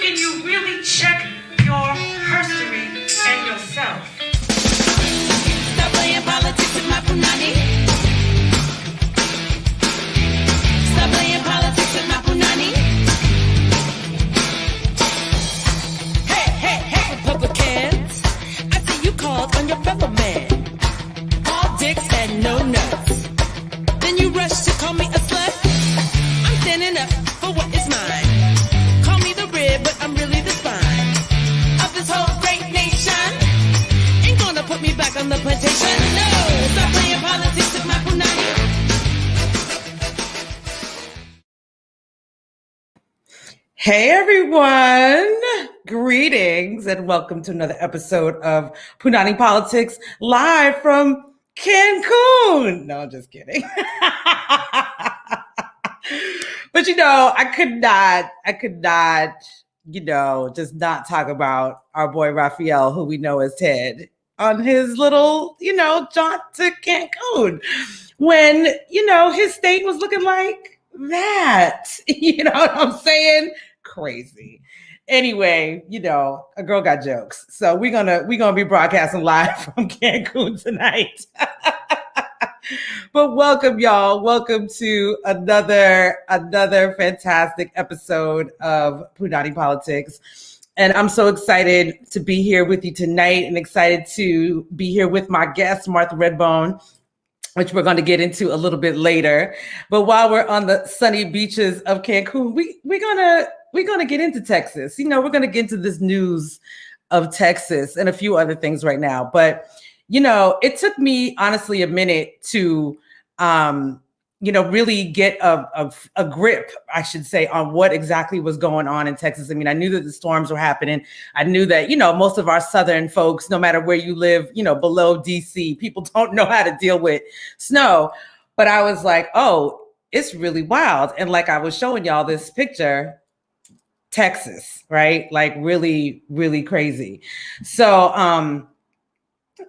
can you really check your history and yourself? Stop playing politics with my Punanny. Stop playing politics with my Punanny. Hey, hey, hey, Republicans. I see you called on your fellow man. All dicks and no nuts. Then you rush to call me a slut. I'm standing up for what is mine. Call me the rib, but I'm really the spine of this whole great nation. Ain't gonna put me back on the plantation. No, stop playing politics with my Punanny. Hey everyone, greetings and welcome to another episode of Punanny Politixxx live from Cancun. No, I'm just kidding. But I could not, just not talk about our boy Raphael, who we know as Ted, on his little, jaunt to Cancun when, his state was looking like that. You know what I'm saying? Crazy. Anyway, a girl got jokes. So we're gonna be broadcasting live from Cancun tonight. But welcome, y'all. Welcome to another fantastic episode of Punanny Politixxx. And I'm so excited to be here with you tonight and excited to be here with my guest, Martha Redbone, which we're going to get into a little bit later. But while we're on the sunny beaches of Cancun, we're gonna get into Texas. We're gonna get into this news of Texas and a few other things right now. But it took me honestly a minute to really get a grip, I should say, on what exactly was going on in Texas. I mean, I knew that the storms were happening. I knew that, most of our Southern folks, no matter where you live, below DC, people don't know how to deal with snow. But I was like, oh, it's really wild. And like I was showing y'all this picture, Texas, right? Like really, really crazy. So,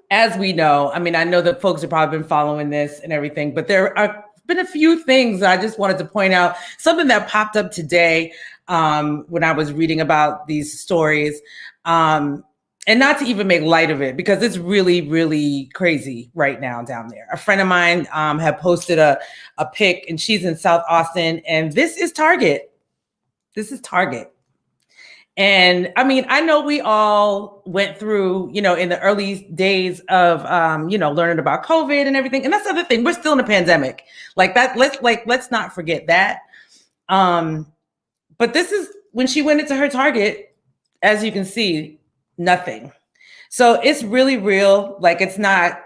as we know, I mean, I know that folks have probably been following this and everything, but there are been a few things that I just wanted to point out. Something that popped up today when I was reading about these stories, and not to even make light of it because it's really, really crazy right now down there. A friend of mine had posted a pic, and she's in South Austin, and this is Target. This is Target. And I mean, I know we all went through, in the early days of, learning about COVID and everything. And that's the other thing. We're still in a pandemic like that. Let's not forget that. But this is when she went into her Target, as you can see, nothing. So it's really real. Like it's not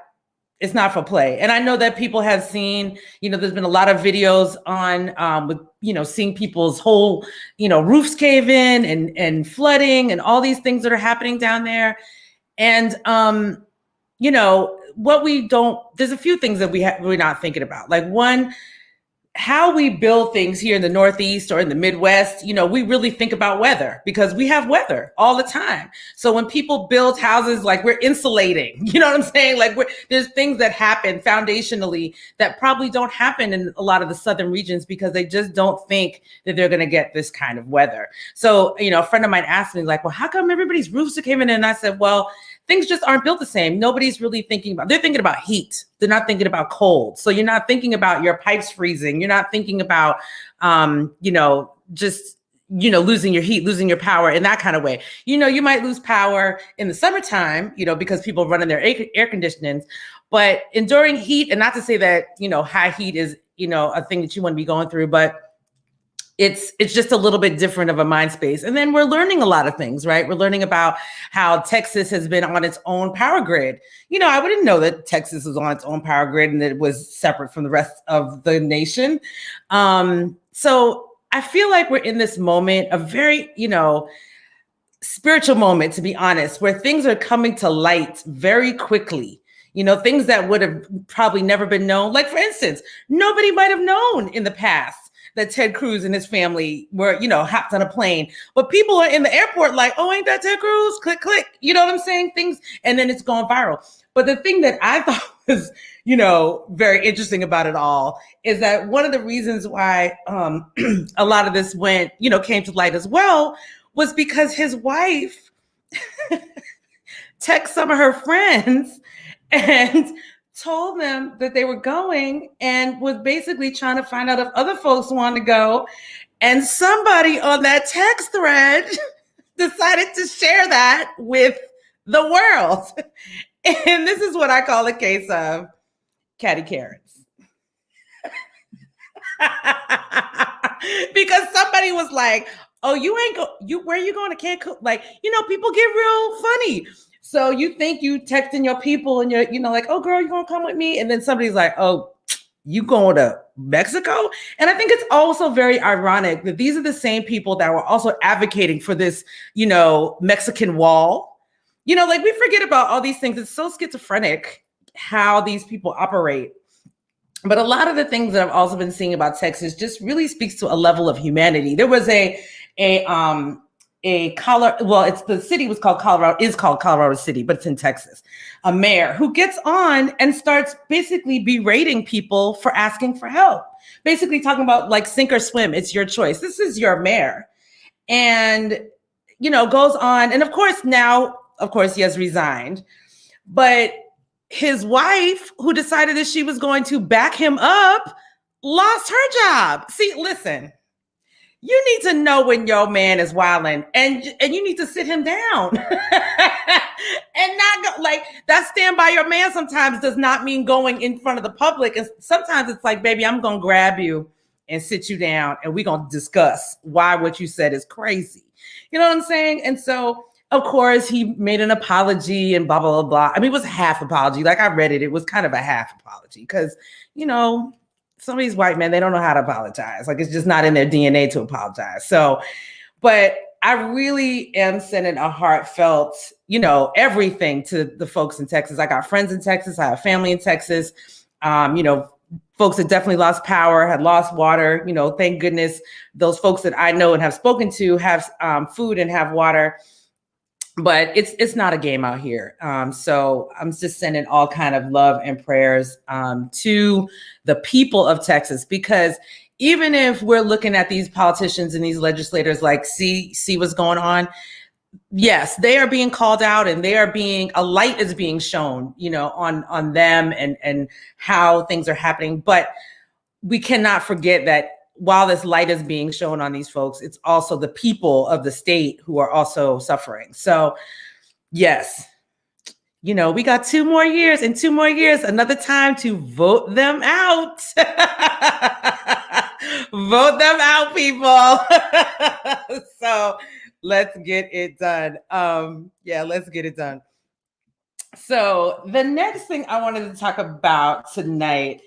for play. And I know that people have seen, there's been a lot of videos on with, seeing people's whole, roofs cave in and flooding and all these things that are happening down there. And, there's a few things that we're not thinking about. Like one, how we build things here in the Northeast or in the Midwest, we really think about weather because we have weather all the time. So when people build houses, like we're insulating, you know what I'm saying? Like there's things that happen foundationally that probably don't happen in a lot of the Southern regions because they just don't think that they're going to get this kind of weather. So, a friend of mine asked me like, well, how come everybody's roofs are caving in? And I said, well, things just aren't built the same. Nobody's really they're thinking about heat. They're not thinking about cold. So you're not thinking about your pipes freezing. You're not thinking about, losing your heat, losing your power in that kind of way. You might lose power in the summertime, because people run in their air conditionings, but enduring heat, and not to say that, high heat is, a thing that you want to be going through, but it's just a little bit different of a mind space. And then we're learning a lot of things, right? We're learning about how Texas has been on its own power grid. I wouldn't know that Texas was on its own power grid and that it was separate from the rest of the nation. So I feel like we're in this moment, a very, spiritual moment, to be honest, where things are coming to light very quickly. Things that would have probably never been known. Like, for instance, nobody might have known in the past that Ted Cruz and his family were, hopped on a plane. But people are in the airport like, oh, ain't that Ted Cruz? Click, click. You know what I'm saying? Things, and then it's gone viral. But the thing that I thought was, very interesting about it all is that one of the reasons why a lot of this came to light as well was because his wife texted some of her friends and told them that they were going and was basically trying to find out if other folks wanted to go. And somebody on that text thread decided to share that with the world. And this is what I call a case of catty Karens. Because somebody was like, oh, where are you going to Cancun? Like, people get real funny. So you think you texting your people and you're, like, oh girl, you gonna come with me? And then somebody's like, oh, you going to Mexico? And I think it's also very ironic that these are the same people that were also advocating for this, Mexican wall. Like we forget about all these things. It's so schizophrenic how these people operate. But a lot of the things that I've also been seeing about Texas just really speaks to a level of humanity. There was the city is called Colorado City, but it's in Texas. A mayor who gets on and starts basically berating people for asking for help. Basically talking about like sink or swim, it's your choice. This is your mayor. And, goes on. And of course, now, he has resigned. But his wife, who decided that she was going to back him up, lost her job. See, listen, you need to know when your man is wilding, and you need to sit him down and not go like that. Stand by your man sometimes does not mean going in front of the public. And sometimes it's like, baby, I'm going to grab you and sit you down and we're going to discuss why what you said is crazy. You know what I'm saying? And so, of course, he made an apology and blah, blah, blah, blah. I mean, it was a half apology. Like I read it. It was kind of a half apology because, some of these white men, they don't know how to apologize. Like it's just not in their DNA to apologize. So, but I really am sending a heartfelt, everything to the folks in Texas. I got friends in Texas. I have family in Texas. Folks that definitely lost power, had lost water. Thank goodness those folks that I know and have spoken to have food and have water. But it's not a game out here. So I'm just sending all kind of love and prayers to the people of Texas, because even if we're looking at these politicians and these legislators like see what's going on, yes, they are being called out and a light is being shown, on them and how things are happening. But we cannot forget that while this light is being shown on these folks, it's also the people of the state who are also suffering. So yes, we got 2 more years and 2 more years, another time to vote them out. Vote them out, people. So let's get it done. Let's get it done. So the next thing I wanted to talk about tonight.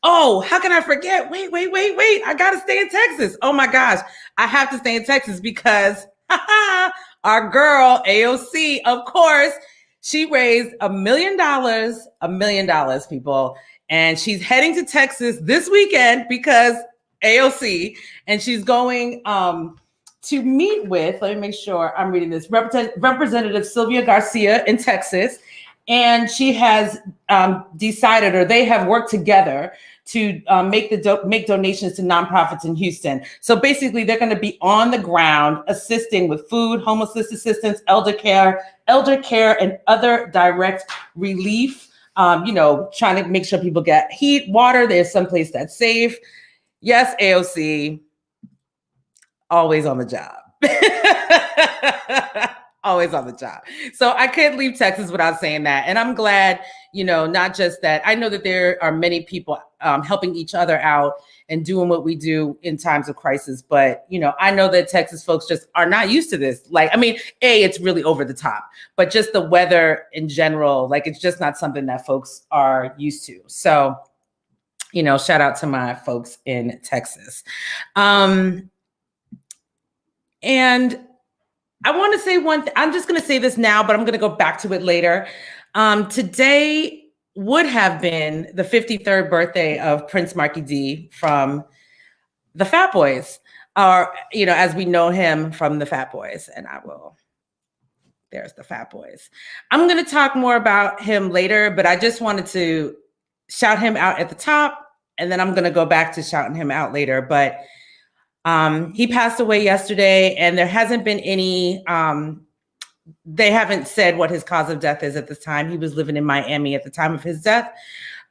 Oh, how can I forget? Wait. I got to stay in Texas. Oh my gosh. I have to stay in Texas because our girl AOC, of course, she raised $1 million, people. And she's heading to Texas this weekend because AOC, and she's going to meet with, let me make sure I'm reading this, Representative Sylvia Garcia in Texas. And she has decided, or they have worked together to make donations to nonprofits in Houston. So basically, they're going to be on the ground assisting with food, homelessness assistance, elder care, and other direct relief. Trying to make sure people get heat, water. There's someplace that's safe. Yes, AOC, always on the job. Always on the job. So I couldn't leave Texas without saying that. And I'm glad, not just that. I know that there are many people helping each other out and doing what we do in times of crisis. But, I know that Texas folks just are not used to this. Like, I mean, it's really over the top, but just the weather in general, like, it's just not something that folks are used to. So, shout out to my folks in Texas. And I want to say one thing. I'm just going to say this now, but I'm going to go back to it later. Today would have been the 53rd birthday of Prince Marky D from the Fat Boys, or, as we know him from the Fat Boys. And there's the Fat Boys. I'm going to talk more about him later, but I just wanted to shout him out at the top, and then I'm going to go back to shouting him out later. But He passed away yesterday, and there hasn't been any, they haven't said what his cause of death is at this time. He was living in Miami at the time of his death.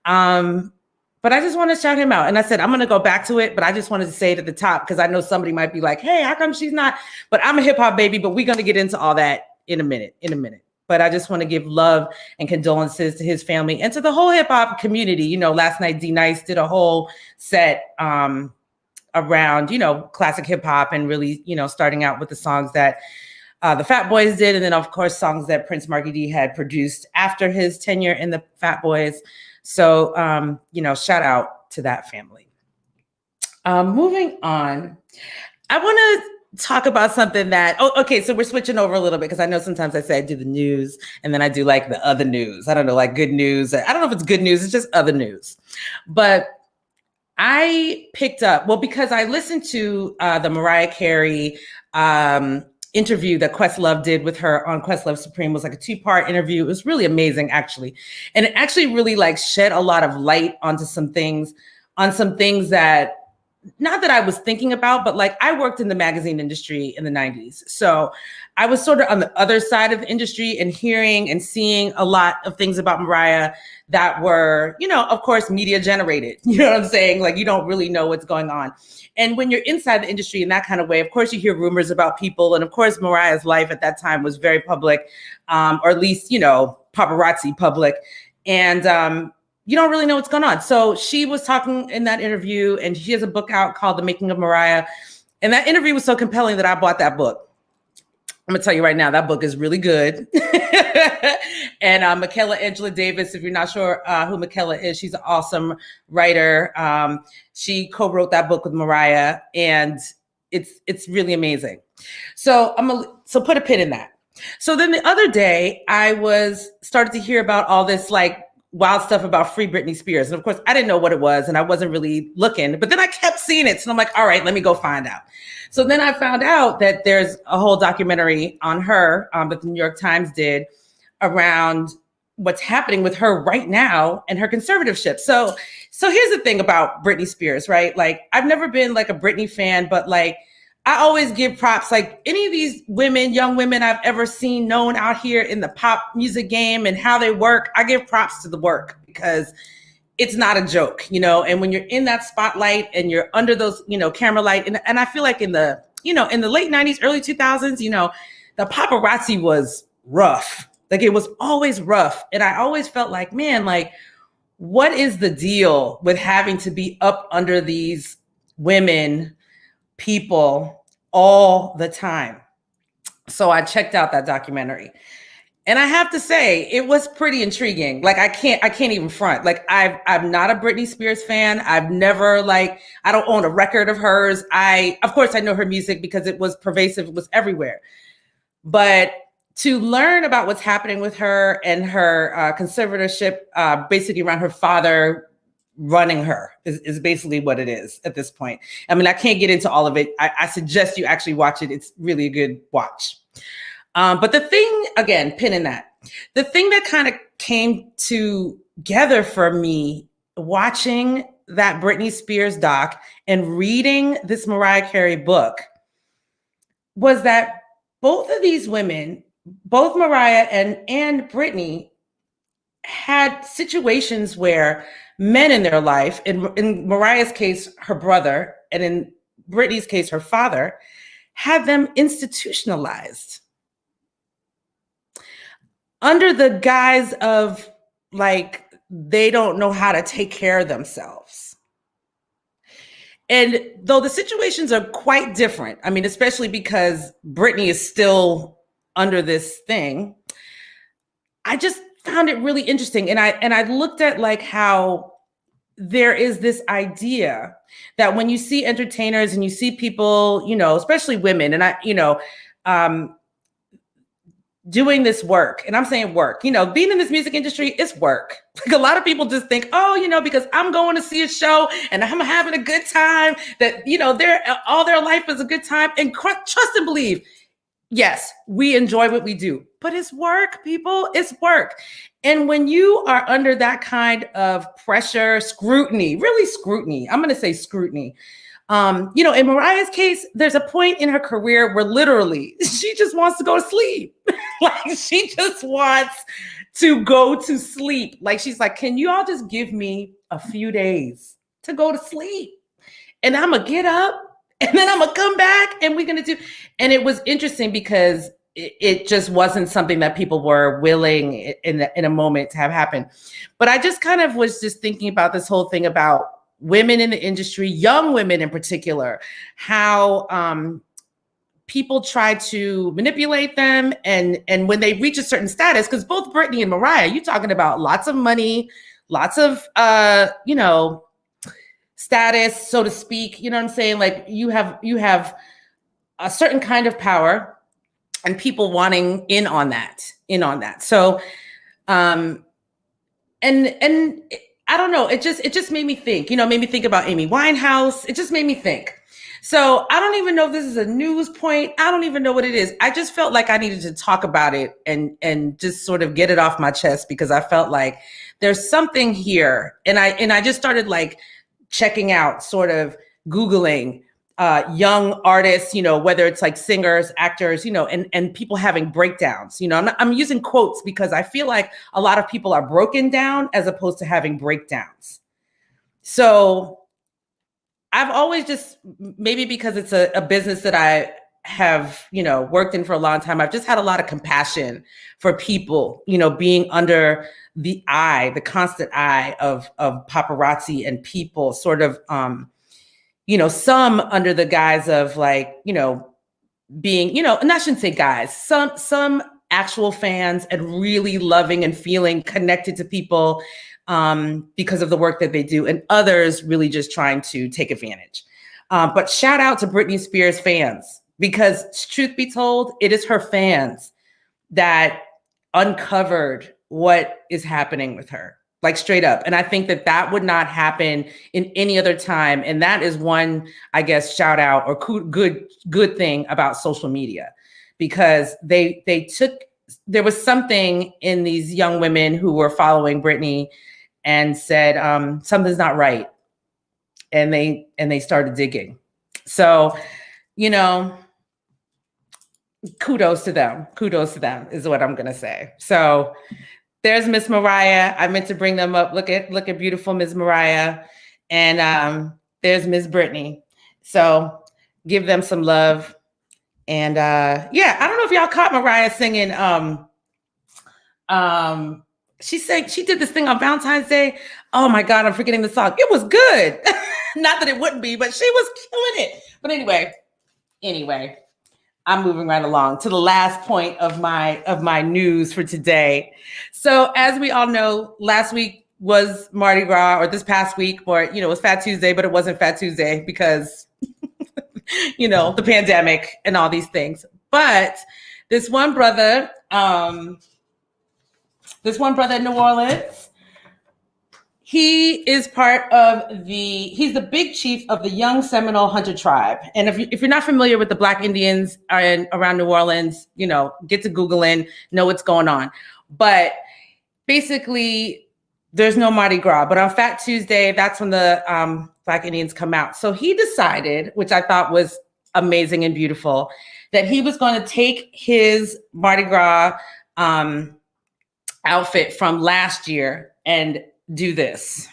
But I just want to shout him out. And I said, I'm going to go back to it, but I just wanted to say it at the top because I know somebody might be like, hey, how come she's not? But I'm a hip hop baby, but we're going to get into all that in a minute. But I just want to give love and condolences to his family and to the whole hip hop community. You know, last night, D-Nice did a whole set around, you know, classic hip hop and really, you know, starting out with the songs that the Fat Boys did. And then, of course, songs that Prince Marky D had produced after his tenure in the Fat Boys. So, you know, shout out to that family. Moving on, I want to talk about something that, okay, so we're switching over a little bit because I know sometimes I say I do the news and then I do like the other news. I don't know, like good news. I don't know if it's good news, it's just other news. But I picked up, well, because I listened to the Mariah Carey interview that Questlove did with her on Questlove Supreme. Was like a 2-part interview. It was really amazing, actually. And it actually really like shed a lot of light onto some things that, not that I was thinking about, but like I worked in the magazine industry in the 90s. So I was sort of on the other side of the industry and hearing and seeing a lot of things about Mariah that were, you know, of course, media generated. You know what I'm saying? Like you don't really know what's going on. And when you're inside the industry in that kind of way, of course, you hear rumors about people. And of course, Mariah's life at that time was very public, or at least, you know, paparazzi public. And you don't really know what's going on. So she was talking in that interview, and she has a book out called The Making of Mariah. And that interview was so compelling that I bought that book. I'm gonna tell you right now, that book is really good. And Michaela Angela Davis, if you're not sure who Michaela is, she's an awesome writer. She co-wrote that book with Mariah, and it's really amazing. So so put a pin in that. So then the other day, I started to hear about all this like wild stuff about Free Britney Spears. And of course, I didn't know what it was, and I wasn't really looking, but then I kept seeing it. So I'm like, all right, let me go find out. So then I found out that there's a whole documentary on her that the New York Times did around what's happening with her right now and her conservatorship. So here's the thing about Britney Spears, right? Like, I've never been like a Britney fan, but like, I always give props, like any of these women, young women I've ever seen known out here in the pop music game and how they work, I give props to the work because it's not a joke, you know? And when you're in that spotlight and you're under those, you know, camera light, and I feel like in the late 90s, early 2000s, you know, the paparazzi was rough. Like it was always rough. And I always felt like, man, like, what is the deal with having to be up under these women, people all the time? So I checked out that documentary, and I have to say it was pretty intriguing. Like I can't even front. Like I'm not a Britney Spears fan. I've never I don't own a record of hers. Of course I know her music because it was pervasive. It was everywhere. But to learn about what's happening with her and her conservatorship, basically around her father running her is basically what it is at this point. I mean, I can't get into all of it. I suggest you actually watch it. It's really a good watch. But the thing, again, pin in that, the thing that kind of came together for me watching that Britney Spears doc and reading this Mariah Carey book was that both of these women, both Mariah and Britney, had situations where men in their life, in Mariah's case, her brother, and in Britney's case, her father, had them institutionalized under the guise of like, they don't know how to take care of themselves. And though the situations are quite different, I mean, especially because Britney is still under this thing, I just found it really interesting. And I looked at like how there is this idea that when you see entertainers and you see people, you know, especially women, and doing this work, and I'm saying work, you know, being in this music industry is work. Like a lot of people just think, oh, you know, because I'm going to see a show and I'm having a good time, that, you know, all their life is a good time. And trust and believe, yes, we enjoy what we do, but it's work, people, it's work. And when you are under that kind of pressure, scrutiny, really scrutiny, I'm going to say scrutiny, In Mariah's case, there's a point in her career where literally she just wants to go to sleep. Like she just wants to go to sleep. Like she's like, can you all just give me a few days to go to sleep? And I'm gonna get up and then I'm gonna come back and we're gonna do. And it was interesting because it just wasn't something that people were willing in a moment to have happen. But I just kind of was just thinking about this whole thing about women in the industry, young women in particular, how people try to manipulate them. And when they reach a certain status, because both Britney and Mariah, you're talking about lots of money, lots of, status, so to speak, you know what I'm saying? Like you have a certain kind of power and people wanting in on that. So, and I don't know, it just made me think, made me think about Amy Winehouse. It just made me think. So I don't even know if this is a news point. I don't even know what it is. I just felt like I needed to talk about it and just sort of get it off my chest because I felt like there's something here. And I just started like checking out, sort of Googling young artists, whether it's like singers, actors, and people having breakdowns. I'm using quotes because I feel like a lot of people are broken down as opposed to having breakdowns. So I've always just, maybe because it's a business that I have, worked in for a long time, I've just had a lot of compassion for people, being under the constant eye of paparazzi and people sort of, some under the guise of like, being, and I shouldn't say guys, some actual fans and really loving and feeling connected to people because of the work that they do, and others really just trying to take advantage. But shout out to Britney Spears fans, because truth be told, it is her fans that uncovered what is happening with her, like straight up. And I think that would not happen in any other time. And that is one, I guess, shout out or good thing about social media, because there was something in these young women who were following Britney and said, something's not right. And they started digging. So, kudos to them is what I'm going to say. So there's Miss Mariah. I meant to bring them up. Look at beautiful Miss Mariah. And there's Miss Britney. So give them some love. And I don't know if y'all caught Mariah singing. She did this thing on Valentine's Day. Oh my God, I'm forgetting the song. It was good. Not that it wouldn't be, but she was killing it. But anyway, I'm moving right along to the last point of my news for today. So as we all know, last week was Mardi Gras, or this past week, or it was Fat Tuesday, but it wasn't Fat Tuesday because the pandemic and all these things. But this one brother in New Orleans, he is he's the big chief of the Young Seminole Hunter Tribe. And if you're not familiar with the Black Indians around New Orleans, get to Googling, know what's going on. But basically, there's no Mardi Gras. But on Fat Tuesday, that's when the Black Indians come out. So he decided, which I thought was amazing and beautiful, that he was going to take his Mardi Gras outfit from last year and do this.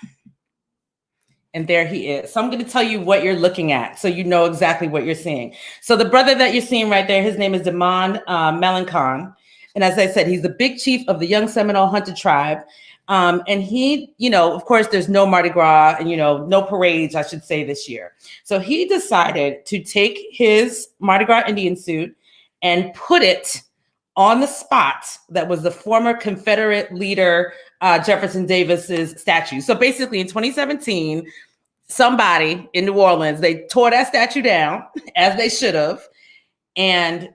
And there he is. So I'm going to tell you what you're looking at so you know exactly what you're seeing. So the brother that you're seeing right there, his name is Damon Melancon. And as I said, he's the big chief of the Young Seminole Hunter Tribe. And he, of course, there's no Mardi Gras and, no parades, I should say, this year. So he decided to take his Mardi Gras Indian suit and put it on the spot that was the former Confederate leader Jefferson Davis's statue. So basically in 2017, somebody in New Orleans, they tore that statue down, as they should have. And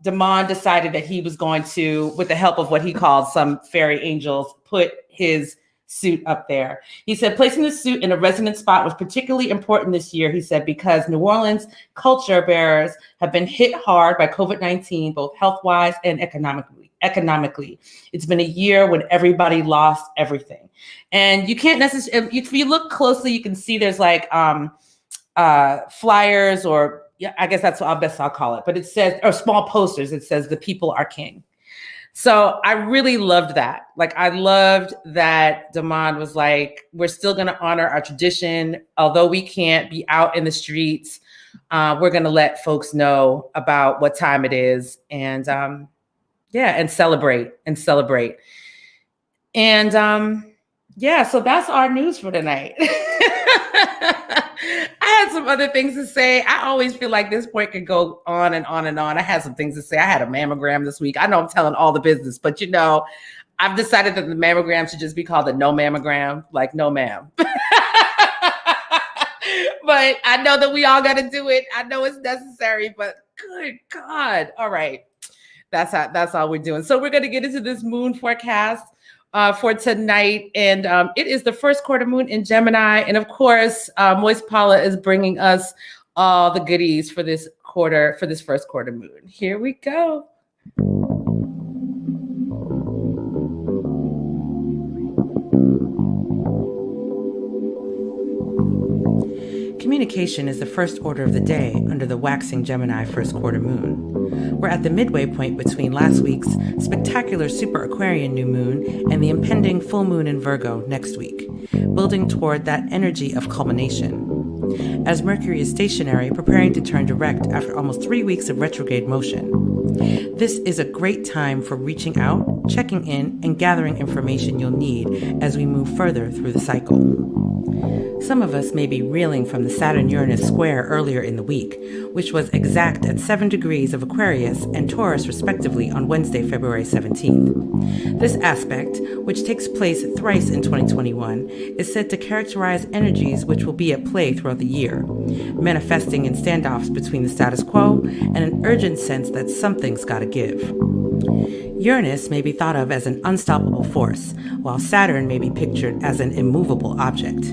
Damon decided that he was going to, with the help of what he called some fairy angels, put his suit up there. He said, placing the suit in a resonant spot was particularly important this year, he said, because New Orleans culture bearers have been hit hard by COVID-19, both health-wise and economically. It's been a year when everybody lost everything. And you can't necessarily, if you look closely, you can see there's like flyers, or yeah, I guess that's what I'll call it. But it says, or small posters. It says, "The people are king." So I really loved that. Like, I loved that Damond was like, we're still going to honor our tradition. Although we can't be out in the streets, we're going to let folks know about what time it is. And and celebrate. And so that's our news for tonight. I had some other things to say. I always feel like this point could go on and on and on. I had some things to say. I had a mammogram this week. I know I'm telling all the business, but I've decided that the mammogram should just be called a no mammogram, like no ma'am. But I know that we all got to do it. I know it's necessary, but good God. All right. That's all we're doing. So we're going to get into this moon forecast for tonight. And it is the first quarter moon in Gemini. And of course, Moist Paula is bringing us all the goodies for this first quarter moon. Here we go. Communication is the first order of the day under the waxing Gemini first quarter moon. We're at the midway point between last week's spectacular Super Aquarian new moon and the impending full moon in Virgo next week, building toward that energy of culmination. As Mercury is stationary, preparing to turn direct after almost 3 weeks of retrograde motion. This is a great time for reaching out, checking in, and gathering information you'll need as we move further through the cycle. Some of us may be reeling from the Saturn-Uranus square earlier in the week, which was exact at 7 degrees of Aquarius and Taurus respectively on Wednesday, February 17th. This aspect, which takes place thrice in 2021, is said to characterize energies which will be at play throughout the year, manifesting in standoffs between the status quo and an urgent sense that something's gotta give. Uranus may be thought of as an unstoppable force, while Saturn may be pictured as an immovable object.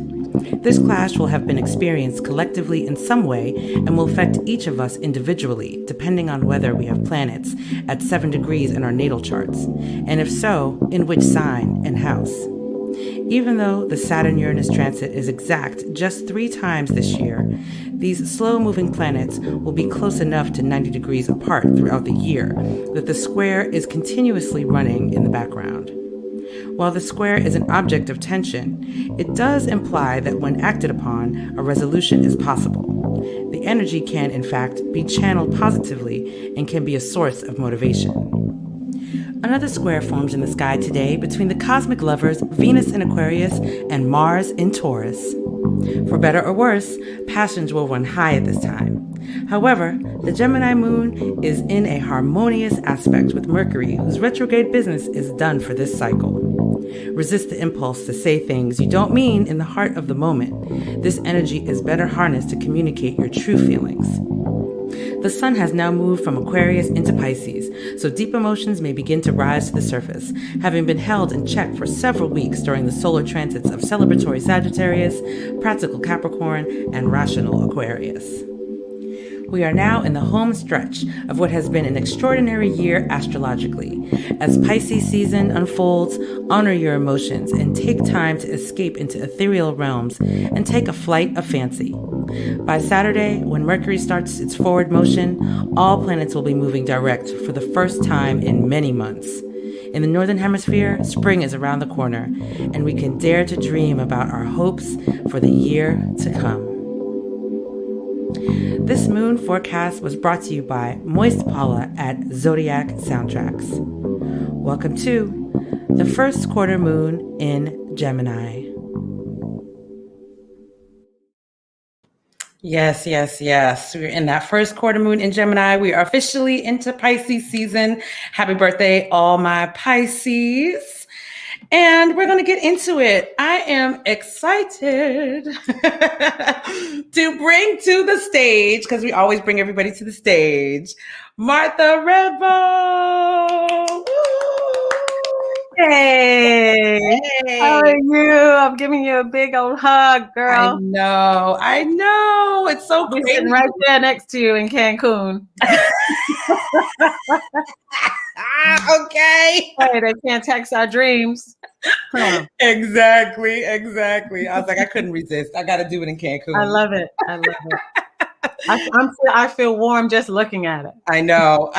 This clash will have been experienced collectively in some way and will affect each of us individually, depending on whether we have planets at 7 degrees in our natal charts, and if so, in which sign and house. Even though the Saturn-Uranus transit is exact just 3 times this year, these slow-moving planets will be close enough to 90 degrees apart throughout the year that the square is continuously running in the background. While the square is an object of tension, it does imply that when acted upon, a resolution is possible. The energy can, in fact, be channeled positively and can be a source of motivation. Another square forms in the sky today between the cosmic lovers Venus in Aquarius and Mars in Taurus. For better or worse, passions will run high at this time. However, the Gemini moon is in a harmonious aspect with Mercury, whose retrograde business is done for this cycle. Resist the impulse to say things you don't mean in the heart of the moment. This energy is better harnessed to communicate your true feelings. The sun has now moved from Aquarius into Pisces, so deep emotions may begin to rise to the surface, having been held in check for several weeks during the solar transits of celebratory Sagittarius, practical Capricorn, and rational Aquarius. We are now in the home stretch of what has been an extraordinary year astrologically. As Pisces season unfolds, honor your emotions and take time to escape into ethereal realms and take a flight of fancy. By Saturday, when Mercury starts its forward motion, all planets will be moving direct for the first time in many months. In the Northern Hemisphere, spring is around the corner, and we can dare to dream about our hopes for the year to come. This moon forecast was brought to you by Moist Paula at Zodiac Soundtracks. Welcome to the first quarter moon in Gemini. Yes. We're in that first quarter moon in Gemini. We are officially into Pisces season. Happy birthday, all my Pisces. And we're going to get into it. I am excited to bring to the stage, because we always bring everybody to the stage, Martha Redbone. Hey, how are you? I'm giving you a big old hug, girl. I know. It's so We're crazy. sitting right there next to you in Cancun. Okay. Hey, they can't tax our dreams. Exactly. I was like, I couldn't resist. I got to do it in Cancun. I love it. I feel warm just looking at it. I know.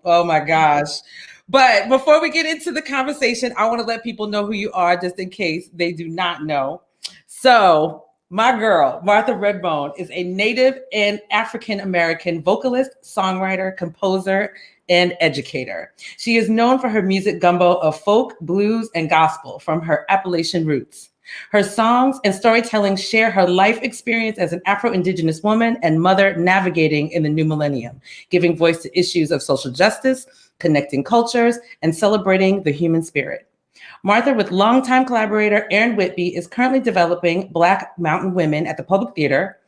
Oh my gosh. But before we get into the conversation, I want to let people know who you are just in case they do not know. So, my girl, Martha Redbone, is a Native and African-American vocalist, songwriter, composer, and educator. She is known for her music gumbo of folk, blues, and gospel from her Appalachian roots. Her songs and storytelling share her life experience as an Afro-indigenous woman and mother navigating in the new millennium, giving voice to issues of social justice, connecting cultures, and celebrating the human spirit. Martha, with longtime collaborator Aaron Whitby, is currently developing Black Mountain Women at the Public Theater.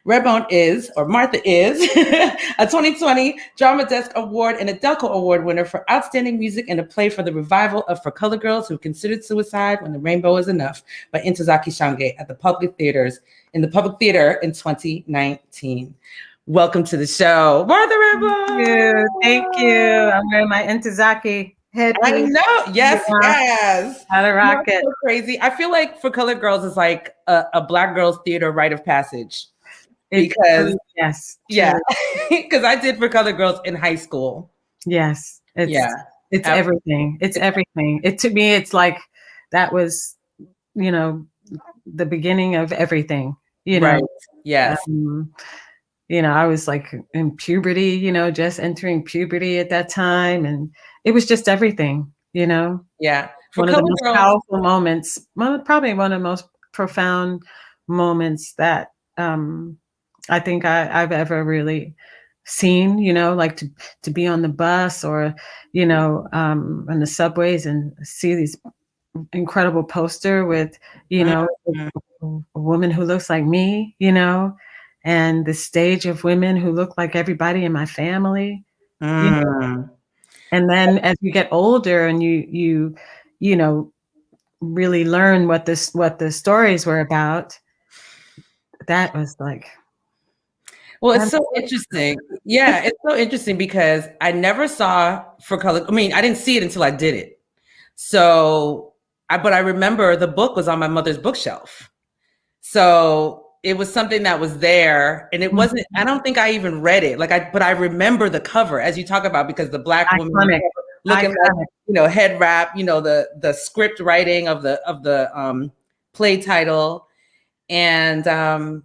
Martha is a 2020 Drama Desk Award and a Delco Award winner for Outstanding Music and a play for the revival of For Color Girls Who Considered Suicide When the Rainbow Is Enough by Ntozake Shange at the Public Theater in 2019. Welcome to the show, Martha Redbone. Thank you. I'm wearing my Ntozake headpiece. I know. Yes. How to rock it. So crazy. I feel like For Color Girls is like a Black girls theater rite of passage. Because because I did For Color Girls in high school. Yes. It's everything. It's everything. To me, it's like that was, the beginning of everything. Right. Yes. I was like in puberty, just entering puberty at that time, and it was just everything. Yeah. For one of the most powerful moments, probably one of the most profound moments that I think I've ever really seen, like to be on the bus or, in the subways and see these incredible poster with, a woman who looks like me, and the stage of women who look like everybody in my family. And then as you get older and you really learn what the stories were about, that was like, well, it's so interesting. Yeah, it's so interesting because I never saw For Color. I mean, I didn't see it until I did it. So, but I remember the book was on my mother's bookshelf. So it was something that was there, and it wasn't. I don't think I even read it. But I remember the cover, as you talk about, because the Black woman looking like, head wrap, the script writing of the play title, and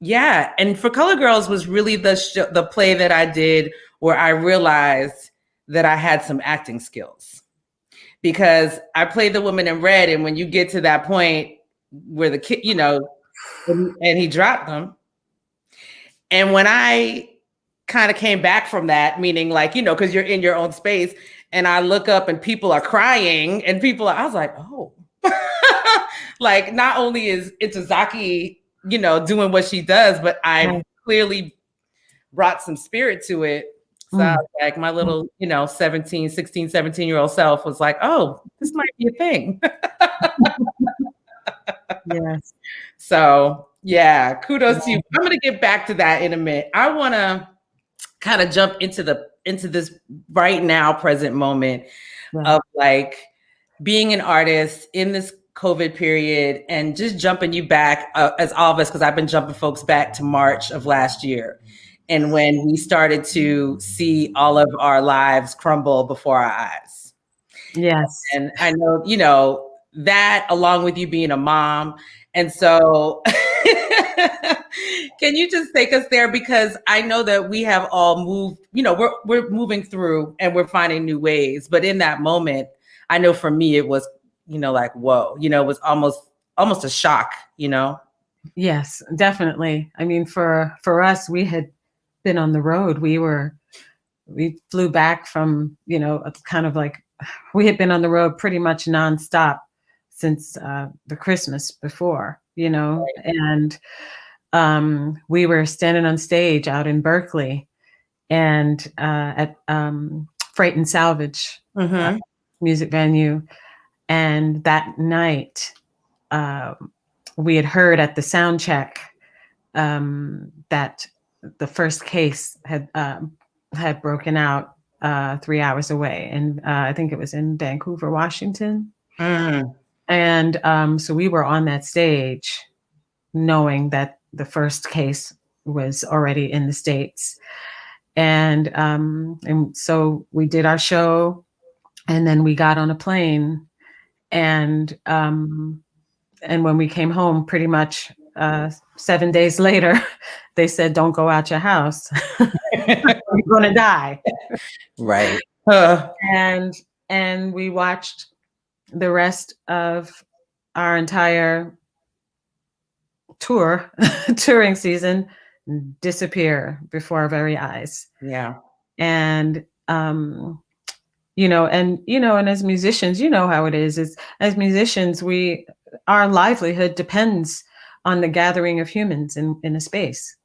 and For Color Girls was really the play that I did where I realized that I had some acting skills, because I played the woman in red, and when you get to that point where the kid, and he dropped them, and when I kind of came back from that, meaning because you're in your own space, and I look up and people are crying, and I was like, oh, like not only is Ntozake doing what she does, but I clearly brought some spirit to it. So I was like, my little, 17-year-old self was like, oh, this might be a thing. Yes. So yeah, kudos to you. I'm going to get back to that in a minute. I want to kind of jump into this right now present moment of like being an artist in this COVID period, and just jumping you back as all of us, because I've been jumping folks back to March of last year, and when we started to see all of our lives crumble before our eyes. Yes. And I know, that along with you being a mom. And so can you just take us there? Because I know that we have all moved, we're moving through and we're finding new ways. But in that moment, I know for me, it was, like, whoa, it was almost a shock, Yes, definitely. I mean, for us, we had been on the road. We flew back from, kind of like, we had been on the road pretty much nonstop since the Christmas before, and we were standing on stage out in Berkeley and at Freight and Salvage music venue. And that night, we had heard at the sound check that the first case had broken out 3 hours away, and I think it was in Vancouver, Washington. Mm. And so we were on that stage knowing that the first case was already in the States. And so we did our show, and then we got on a plane, and when we came home, pretty much 7 days later, they said, "Don't go out your house. You're gonna die." Right. And we watched the rest of our entire touring season disappear before our very eyes. Yeah. And and as musicians, you know how it is. As musicians, our livelihood depends on the gathering of humans in a space.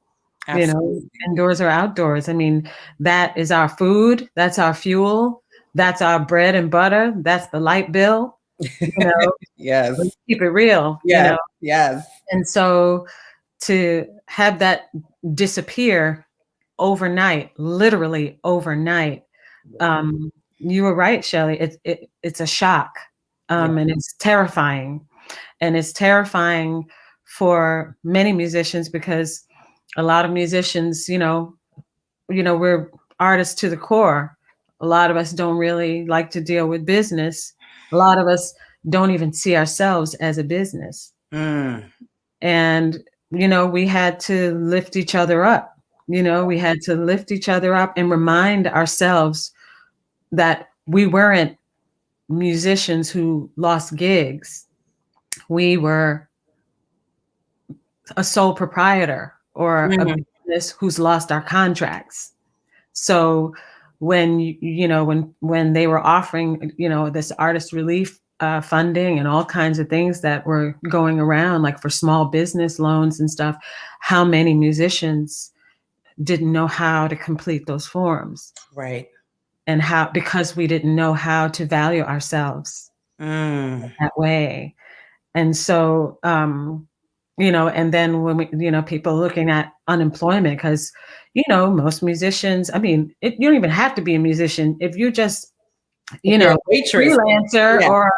Absolutely. Indoors or outdoors. I mean, that is our food, that's our fuel, that's our bread and butter, that's the light bill. Yes. Let's keep it real. Yes. Yes. And so to have that disappear overnight, literally overnight, you were right, Shelley. It's a shock, and it's terrifying, and it's terrifying for many musicians, because a lot of musicians, we're artists to the core. A lot of us don't really like to deal with business. A lot of us don't even see ourselves as a business. And, we had to lift each other up. We had to lift each other up and remind ourselves that we weren't musicians who lost gigs. We were a sole proprietor or a business who's lost our contracts. So when they were offering, this artist relief funding and all kinds of things that were going around, like for small business loans and stuff, how many musicians didn't know how to complete those forms? Right. And because we didn't know how to value ourselves that way. And so, and then when we, people looking at unemployment, because, most musicians, I mean, you don't even have to be a musician. If you just, freelancer, or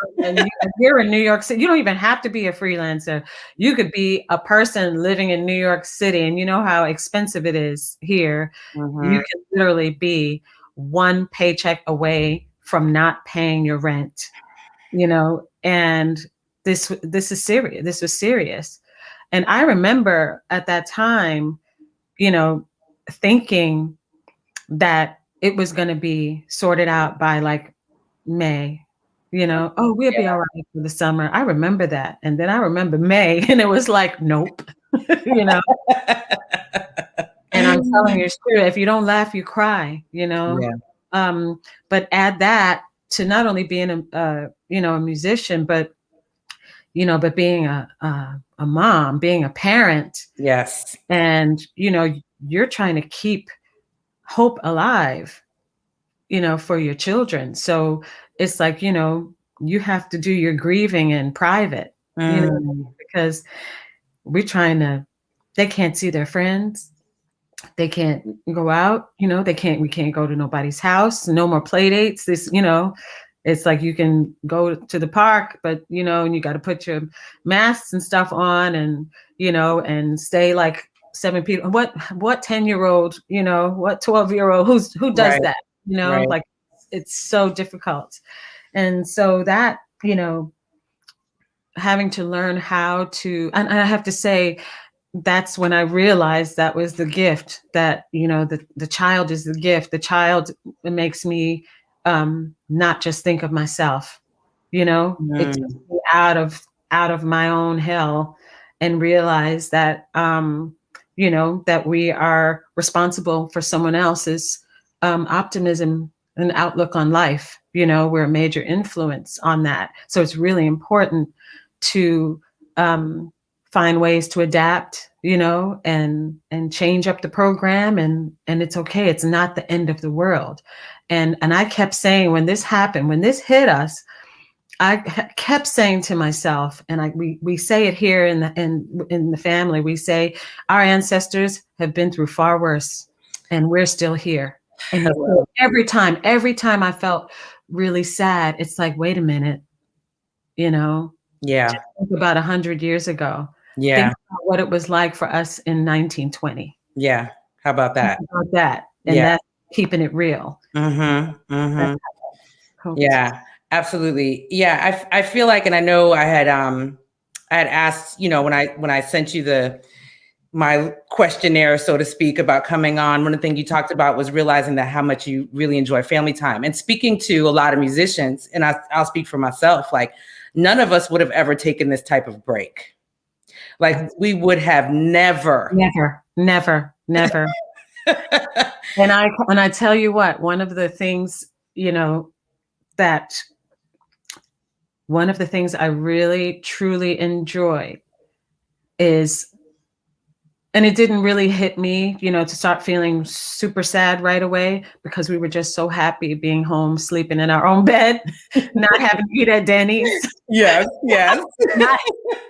you're in New York City, you don't even have to be a freelancer. You could be a person living in New York City, and you know how expensive it is here. You can literally be one paycheck away from not paying your rent, and this is serious. This was serious. And I remember at that time, thinking that it was going to be sorted out by like May, we'll be all right for the summer. I remember that. And then I remember May, and it was like, nope, And I'm telling you, it's true. If you don't laugh, you cry, But add that to not only being a musician, but being a mom, being a parent. Yes. And, you're trying to keep hope alive, for your children. So it's like, you have to do your grieving in private, because they can't see their friends. They can't go out, we can't go to nobody's house, no more play dates. This, it's like you can go to the park, but, and you got to put your masks and stuff on, and, and stay like 7 people. What 10-year-old, what 12-year-old, who does that? Like it's so difficult. And so that, having to learn how to, and I have to say, that's when I realized that was the gift, that, the child is the gift. The child makes me not just think of myself, it takes me out of my own hell, and realize that, that we are responsible for someone else's optimism and outlook on life. We're a major influence on that. So it's really important to find ways to adapt, and change up the program, and it's okay. It's not the end of the world. And I kept saying, when this happened, when this hit us, I kept saying to myself, and we say it here in the family, we say our ancestors have been through far worse, and we're still here. And Hello. every time I felt really sad, it's like, wait a minute, you know, Yeah. just think about 100 years ago. Yeah. Think about what it was like for us in 1920. Yeah. How about that? Think about that. And Yeah. that's keeping it real. Mm-hmm. Mm-hmm. That's how COVID. Yeah, absolutely. Yeah, I feel like, and I know I had asked, you know, when I sent you my questionnaire, so to speak, about coming on, one of the things you talked about was realizing that how much you really enjoy family time. And speaking to a lot of musicians, and I'll speak for myself, like none of us would have ever taken this type of break. Like we would have never. And I tell you what, one of the things, you know, that one of the things I really truly enjoy is, and it didn't really hit me, you know, to start feeling super sad right away, because we were just so happy being home, sleeping in our own bed, not having to eat at Denny's. Yes.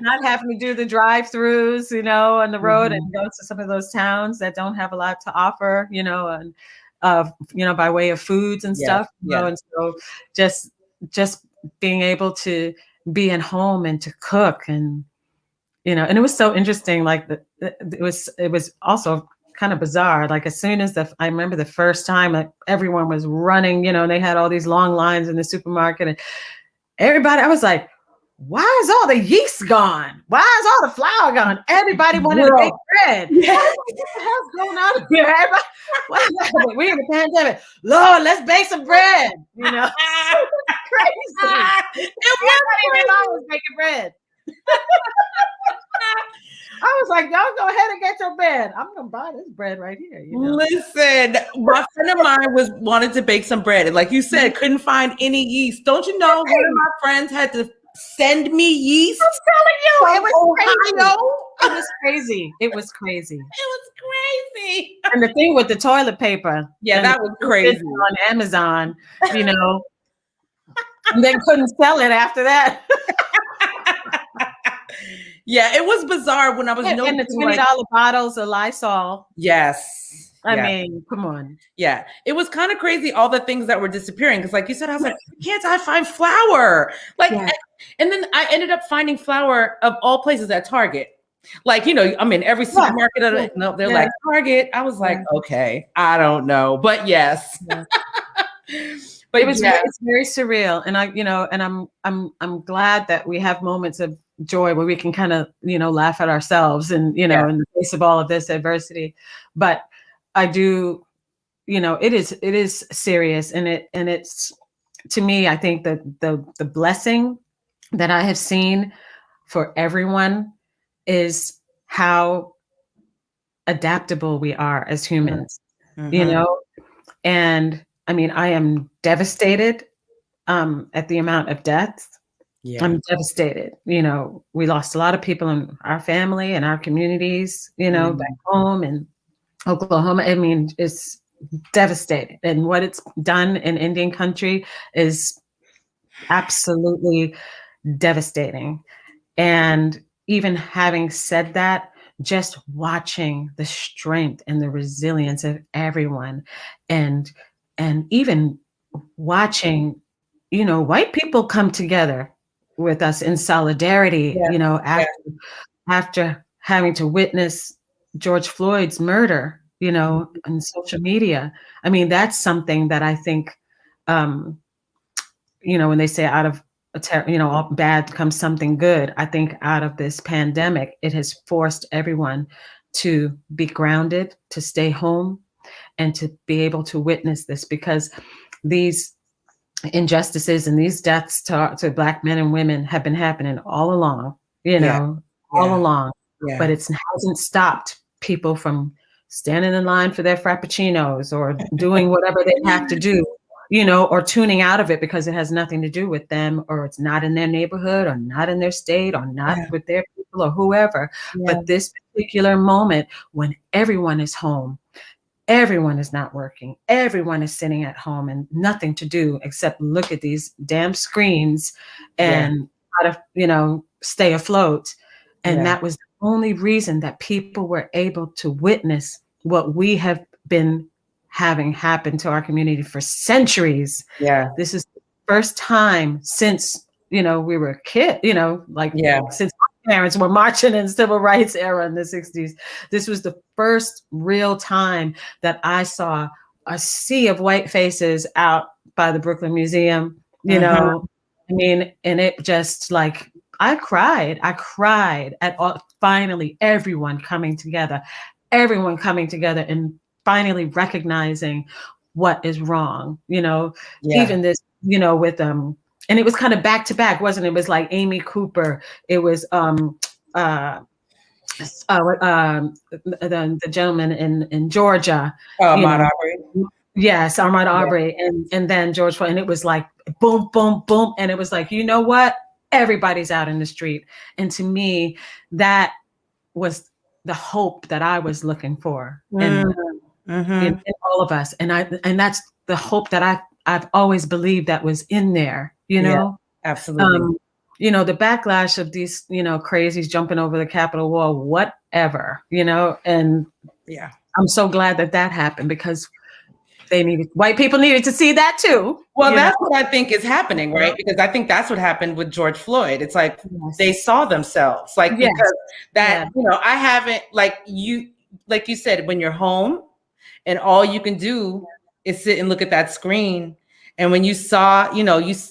not having to do the drive-throughs, you know, on the road and go to some of those towns that don't have a lot to offer, you know, and you know, by way of foods and stuff. You know? And so just being able to be at home and to cook, and you know, and it was so interesting. Like it was also kind of bizarre. Like as soon as I remember the first time, like everyone was running, you know, and they had all these long lines in the supermarket, and everybody, I was like, why is all the yeast gone? Why is all the flour gone? Everybody wanted to bake bread. Yeah. What the hell's going on here? We're in the pandemic. Lord, let's bake some bread. You know, crazy. I was making bread. I was like, y'all go ahead and get your bread. I'm gonna buy this bread right here. You know? Listen, my friend of mine wanted to bake some bread, and like you said, couldn't find any yeast. Don't you know? One of my friends had to send me yeast. I'm telling you, it was Ohio. It was crazy. It was crazy. It was crazy. And the thing with the toilet paper, that was crazy on Amazon, you know, and then couldn't sell it after that. Yeah, it was bizarre when I was and the $20 bottles of Lysol. Yes. I mean, come on. Yeah, it was kind of crazy, all the things that were disappearing. Because like you said, I was like, can't I find flour? Like, and then I ended up finding flour of all places at Target. Like, you know, I'm in every supermarket. No, they're like Target. I was like, okay, I don't know. But yes. But it's very surreal. And I'm glad that we have moments of joy where we can kind of, you know, laugh at ourselves and, you know, in the face of all of this adversity. But I do, you know, it is serious. And it's, to me, I think that the blessing that I have seen for everyone is how adaptable we are as humans, you know? And I mean, I am devastated at the amount of deaths. Yeah. I'm devastated. You know, we lost a lot of people in our family and our communities, you know, back home in Oklahoma. I mean, it's devastating. And what it's done in Indian country is absolutely devastating. And even having said that, just watching the strength and the resilience of everyone, and even watching, you know, white people come together with us in solidarity, you know, after having to witness George Floyd's murder, you know, on social media. I mean, that's something that I think, you know, when they say out of all bad comes something good, I think out of this pandemic, it has forced everyone to be grounded, to stay home, and to be able to witness this, because these injustices and these deaths to Black men and women have been happening all along, you know, all along. Yeah. But it hasn't stopped people from standing in line for their frappuccinos or doing whatever they have to do, you know, or tuning out of it because it has nothing to do with them, or it's not in their neighborhood, or not in their state, or not with their people, or whoever. But this particular moment when everyone is home, everyone is not working, everyone is sitting at home and nothing to do except look at these damn screens and try to, you know, stay afloat. And that was the only reason that people were able to witness what we have been having happened to our community for centuries. Yeah. This is the first time since, we were a kid, since our parents were marching in the civil rights era in the 60s. This was the first real time that I saw a sea of white faces out by the Brooklyn Museum, you know. I mean, and it just like, I cried at finally everyone coming together and finally recognizing what is wrong, even this, with, and it was kind of back to back, wasn't it? It was like Amy Cooper. It was, the gentleman in Georgia. Ahmaud Arbery. Yes, Ahmaud Arbery, and then George Floyd, and it was like boom, boom, boom, and it was like, you know what? Everybody's out in the street, and to me, that was the hope that I was looking for, in all of us, and that's the hope that I've always believed that was in there, Yeah, absolutely. The backlash of these, crazies jumping over the Capitol wall, whatever, and yeah, I'm so glad that happened because white people needed to see that too. Well, that's what I think is happening, right? Because I think that's what happened with George Floyd. It's like they saw themselves, because that, I haven't, like you said, when you're home and all you can do is sit and look at that screen. And when you saw,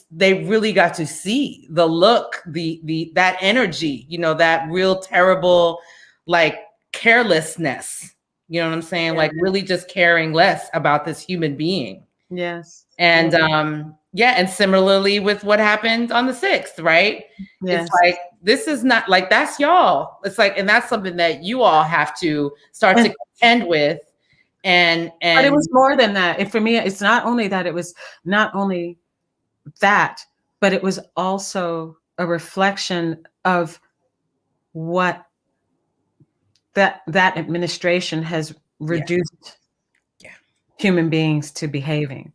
they really got to see the look, that energy, that real terrible, like carelessness. You know what I'm saying? Like really just caring less about this human being. Yes. And and similarly with what happened on the 6th, right? Yes. It's like, this is not like, that's y'all. It's like, and that's something that you all have to start to contend with. But it was more than that. And for me, it's not only that, it was not only that, but it was also a reflection of what that administration has reduced human beings to behaving.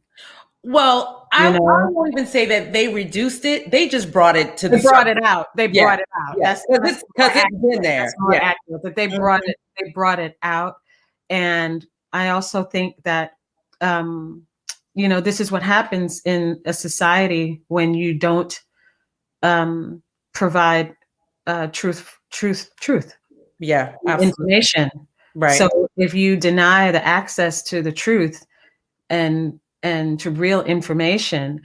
Well, I won't even say that they reduced it. They just brought it to They brought it out. They brought it out. Yes, because it's been there. That's more accurate. That they brought it out. And I also think that this is what happens in a society when you don't provide truth. Yeah, absolutely. Information. Right. So if you deny the access to the truth and to real information,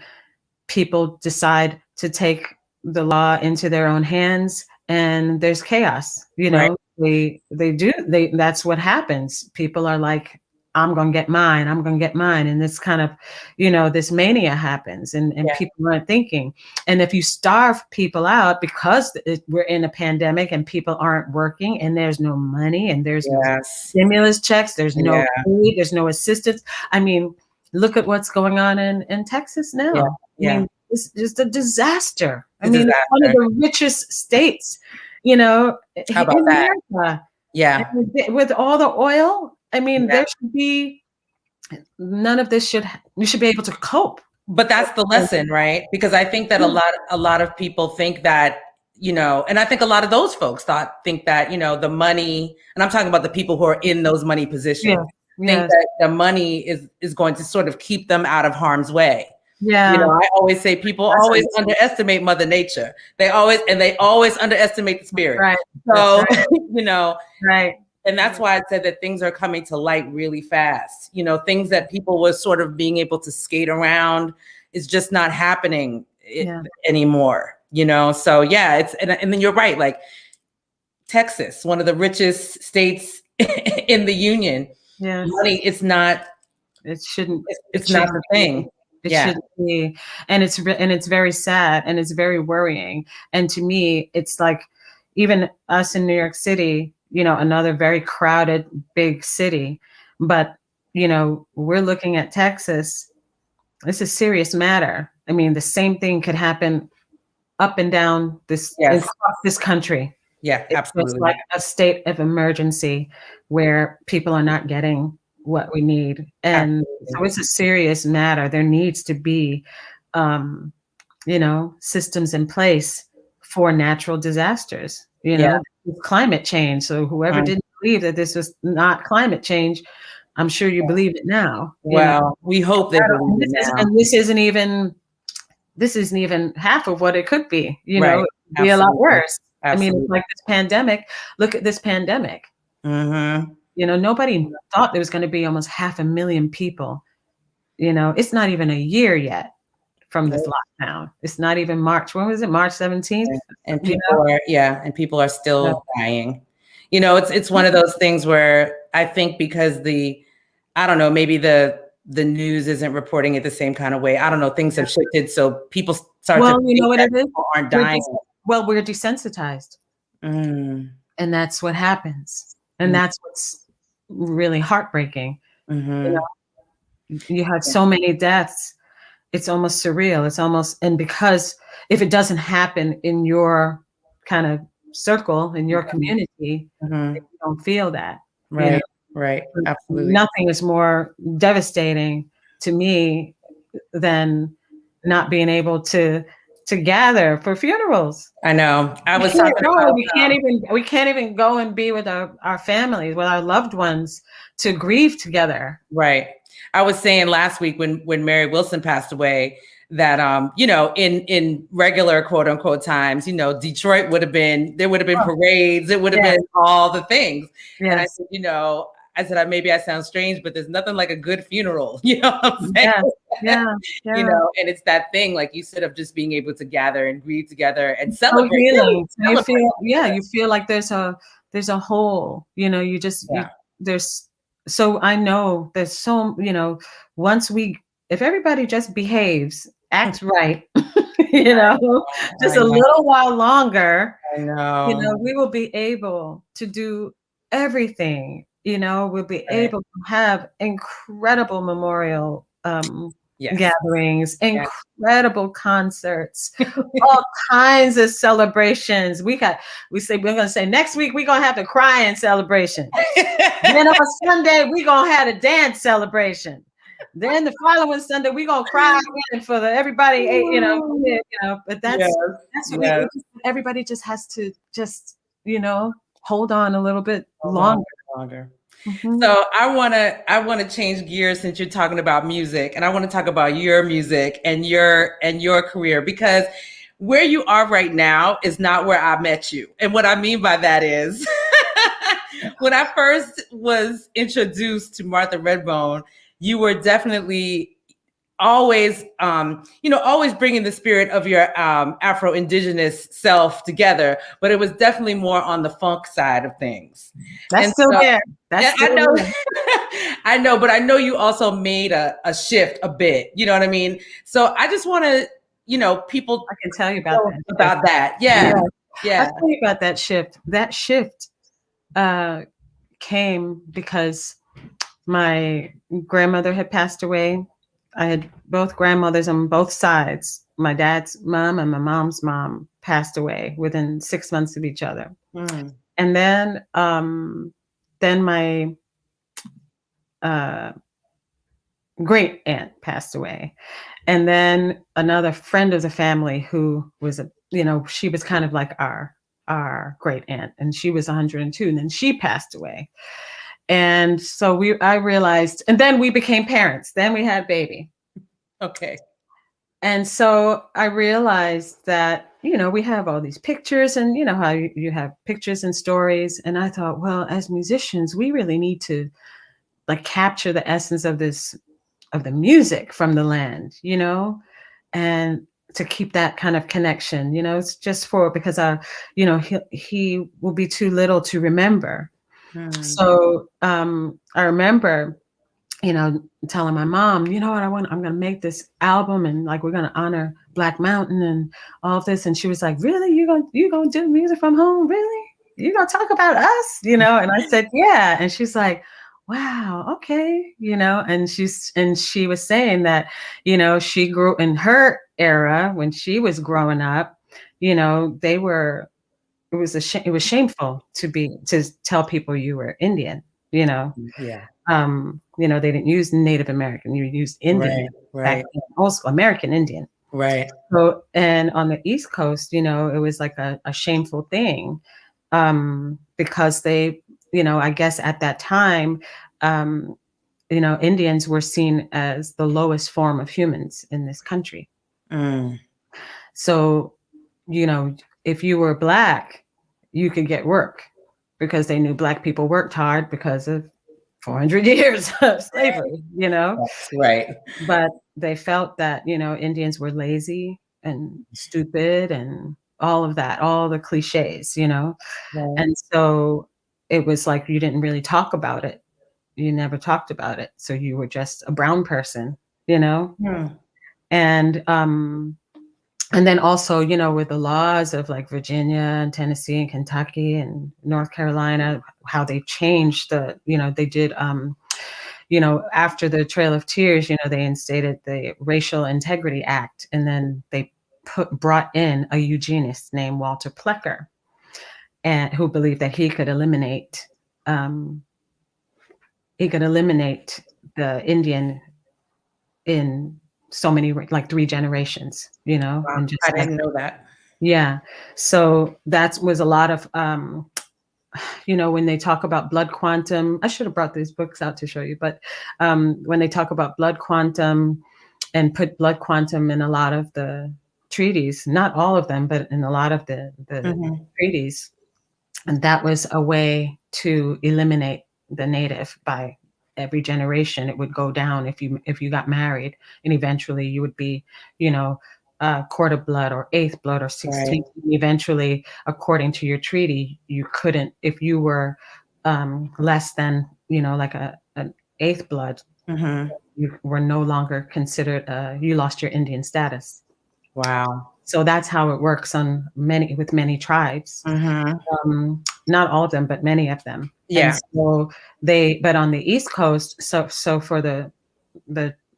people decide to take the law into their own hands, and there's chaos. They do. That's what happens. People are like, I'm going to get mine. I'm going to get mine. And this kind of, this mania happens and people aren't thinking. And if you starve people out because we're in a pandemic and people aren't working and there's no money and there's no stimulus checks, there's no aid, there's no assistance. I mean, look at what's going on in Texas now. I mean, it's just a disaster. I mean, it's one of the richest states, How about that? America. Yeah. And with all the oil, I mean, there should be none of this. We should be able to cope. But that's the lesson, right? Because I think that a lot of people think that, and I think a lot of those folks think that, the money, and I'm talking about the people who are in those money positions, think that the money is going to sort of keep them out of harm's way. Yeah. I always say people always underestimate Mother Nature. They always underestimate the spirit. Right. So, right. And that's why I said that things are coming to light really fast. Things that people were sort of being able to skate around is just not happening anymore. So it's and then you're right. Like Texas, one of the richest states in the union. Yeah, money is not. It shouldn't. It's not the thing. It shouldn't be, and it's very sad and it's very worrying. And to me, it's like even us in New York City. Another very crowded, big city. But, we're looking at Texas. It's a serious matter. I mean, the same thing could happen up and down this country. Yeah, absolutely. It's like a state of emergency where people are not getting what we need. And so it's a serious matter. There needs to be, systems in place for natural disasters, climate change. So whoever didn't believe that this was not climate change, I'm sure you believe it now. Well, we hope they believe it now. And this isn't even half of what it could be. You Right. know, it could be a lot worse. Absolutely. I mean, it's like this pandemic. Look at this pandemic. Mm-hmm. You know, nobody thought there was going to be almost 500,000 people. You know, it's not even a year yet from this lockdown. It's not even March. When was it? March 17th? And people are still dying. You know, it's one of those things where I think because I don't know, maybe the news isn't reporting it the same kind of way. I don't know. Things have shifted, so people start to think that people aren't dying. We're desensitized, and that's what happens, and that's what's really heartbreaking. Mm-hmm. You know, you have so many deaths. It's almost surreal. It's almost, and because if it doesn't happen in your kind of circle, in your community, you don't feel that. Right. You know? Right. Absolutely. Nothing is more devastating to me than not being able to gather for funerals. I know. I was talking about we can't even go and be with our families, with our loved ones, to grieve together. Right. I was saying last week when Mary Wilson passed away that you know, in regular quote unquote times, you know, Detroit there would have been parades, it would have been all the things. Yes. And I said, you know, maybe I sound strange, but there's nothing like a good funeral. You know what I'm saying? Yeah. You know, and it's that thing, like you said, of just being able to gather and grieve together and celebrate. You feel like there's a whole, you know, so I know there's so, you know, if everybody just behaves, acts right, you know, just a little while longer, I know, you know, we will be able to do everything. You know, we'll be able to have incredible memorial gatherings, incredible concerts, all kinds of celebrations. We're going to say next week, we're going to have the crying celebration. Then on Sunday, we're going to have a dance celebration. Then the following Sunday, we're going to cry again for everybody, you know, but that's what everybody just has to you know, hold on a little bit longer. Mm-hmm. So I want to change gears since you're talking about music, and I want to talk about your music and your career, because where you are right now is not where I met you. And what I mean by that is when I first was introduced to Martha Redbone, you were definitely always, always bringing the spirit of your Afro-indigenous self together, but it was definitely more on the funk side of things. That's still there. I know. I know, but I know you also made a shift a bit. You know what I mean? So I just want to, you know, people. I can tell you about that. Yeah. I'll tell you about that shift. That shift came because my grandmother had passed away. I had both grandmothers on both sides. My dad's mom and my mom's mom passed away within 6 months of each other. And then my great aunt passed away. And then another friend of the family who was she was kind of like our great aunt, and she was 102, and then she passed away. And so I realized, and then we became parents. Then we had baby. Okay. And so I realized that, you know, we have all these pictures, and you know how you have pictures and stories. And I thought, well, as musicians, we really need to like capture the essence of the music from the land, you know, and to keep that kind of connection, you know, it's just because he will be too little to remember. So I remember, you know, telling my mom, you know what, I'm going to make this album, and like, we're going to honor Black Mountain and all of this. And she was like, really? You going to do music from home? Really? You going to talk about us? You know? And I said, yeah. And she's like, wow, okay. You know, and she was saying that, you know, she grew in her era when she was growing up, you know, it was shameful to tell people you were Indian, you know. Yeah. You know, they didn't use Native American, you used Indian, right. Old school American Indian. Right. So, and on the East Coast, you know, it was like a shameful thing, because they, you know, I guess at that time, Indians were seen as the lowest form of humans in this country. Mm. So, if you were Black, you could get work because they knew Black people worked hard because of 400 years of slavery, That's right. But they felt that, Indians were lazy and stupid and all of that, all the cliches, Right. And so it was like you didn't really talk about it. You never talked about it. So you were just a brown person, Hmm. And then also, with the laws of like Virginia and Tennessee and Kentucky and North Carolina, how they changed they did, after the Trail of Tears, they instated the Racial Integrity Act, and then they brought in a eugenist named Walter Plecker, and who believed that he could eliminate the Indian in so many, like 3 generations, Wow. and just I didn't know that. yeah. So that was a lot of, when they talk about blood quantum, I should have brought these books out to show you, but when they talk about blood quantum and put blood quantum in a lot of the treaties, not all of them, but in a lot of the treaties, and that was a way to eliminate the Native by every generation. It would go down if you got married, and eventually you would be, quarter blood or 8th blood or 16th. Right. Eventually, according to your treaty, you couldn't, if you were less than, like an 8th blood, you were no longer considered, you lost your Indian status. Wow. So that's how it works with many tribes. Not all of them, but many of them. Yeah. And so but on the East Coast, so for the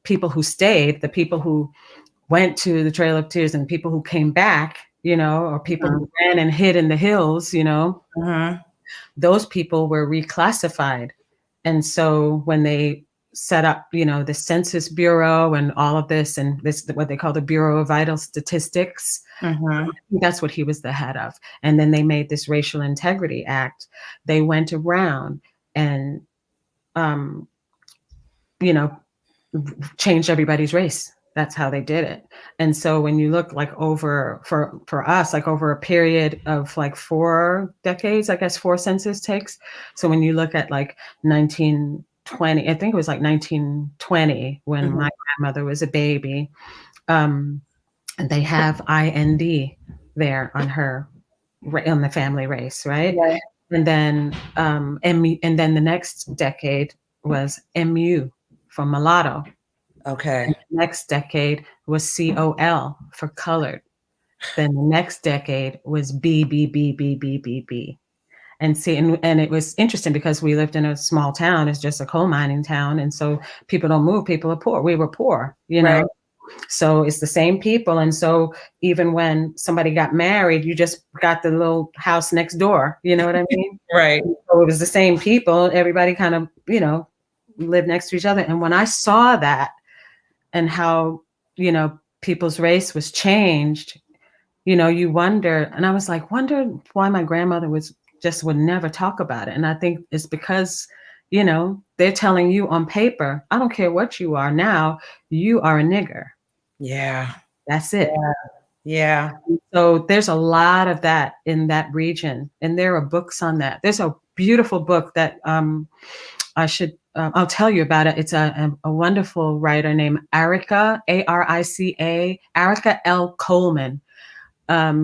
people who stayed, the people who went to the Trail of Tears and people who came back, or people who ran and hid in the hills, those people were reclassified. And so when they set up, the Census Bureau and all of this, and this, what they call the Bureau of Vital Statistics, that's what he was the head of. And then they made this Racial Integrity Act. They went around and, changed everybody's race. That's how they did it. And so when you look like for us, like over a period of like 4 decades, I guess 4 census takes. So when you look at like 1920, I think it was like 1920 when my grandmother was a baby, and they have IND there on the family race, right? Right. And then and then the next decade was MU for mulatto. Okay. And the next decade was COL for colored. Then the next decade was BBBBBBB. And see, and it was interesting because we lived in a small town. It's just a coal mining town. And so people don't move. People are poor. We were poor, Right. So it's the same people. And so even when somebody got married, you just got the little house next door. You know what I mean? Right. So it was the same people. Everybody kind of, lived next to each other. And when I saw that and how, people's race was changed, you wonder. And I was like, wonder why my grandmother would never talk about it. And I think it's because, they're telling you on paper, I don't care what you are now, you are a nigger. Yeah. That's it. Yeah. So there's a lot of that in that region. And there are books on that. There's a beautiful book that I'll tell you about it. It's a wonderful writer named Arica, Arica, Arica L. Coleman.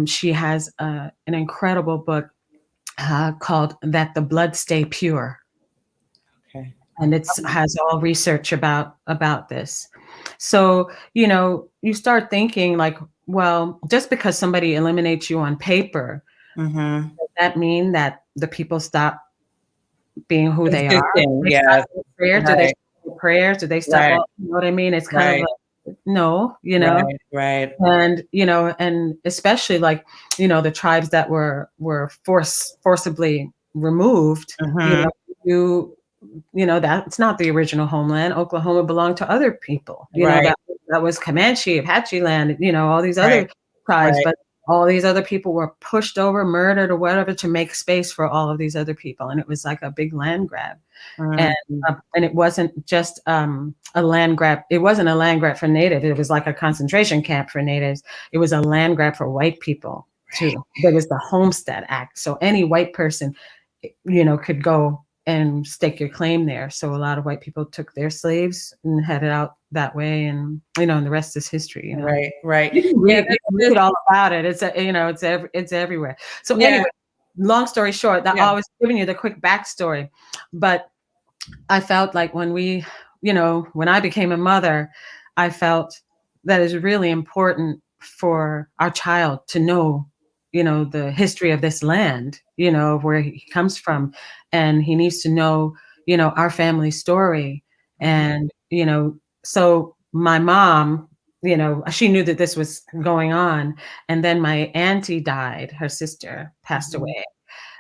She has an incredible book called That the Blood Stay Pure. Okay. And it has all research about this. So, you start thinking like, well, just because somebody eliminates you on paper, does that mean that the people stop being who they are? Yeah. Prayers? Do they stop prayers? Do they stop? Right. You know what I mean? It's kind of like, no, Right. And, and especially like, the tribes that were forcibly removed, that's not the original homeland. Oklahoma belonged to other people, that was Comanche, Apache land, all these other tribes, but all these other people were pushed over, murdered, or whatever to make space for all of these other people, and it was like a big land grab. And it wasn't just a land grab. It wasn't a land grab for Natives. It was like a concentration camp for Natives. It was a land grab for white people too. There was the Homestead Act, so any white person, could go and stake your claim there. So a lot of white people took their slaves and headed out that way, and and the rest is history. Right. You can read all about it. It's everywhere. So anyway, long story short, that I was giving you the quick backstory, but I felt like when I became a mother, I felt that it's really important for our child to know the history of this land, where he comes from, and he needs to know, our family story. And, so my mom, she knew that this was going on. And then my auntie died, her sister passed away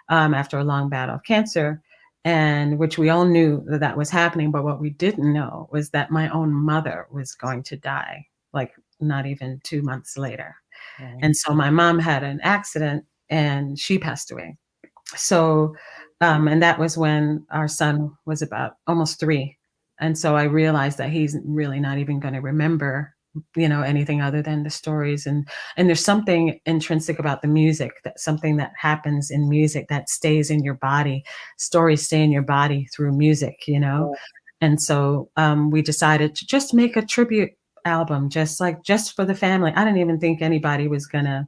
after a long battle of cancer, and which we all knew that was happening. But what we didn't know was that my own mother was going to die, like not even 2 months later. And so my mom had an accident and she passed away. So, and that was when our son was about almost 3. And so I realized that he's really not even going to remember, anything other than the stories. And there's something intrinsic about the music, that something that happens in music that stays in your body. Stories stay in your body through music, And so we decided to just make a tribute album, just for the family. I didn't even think anybody was gonna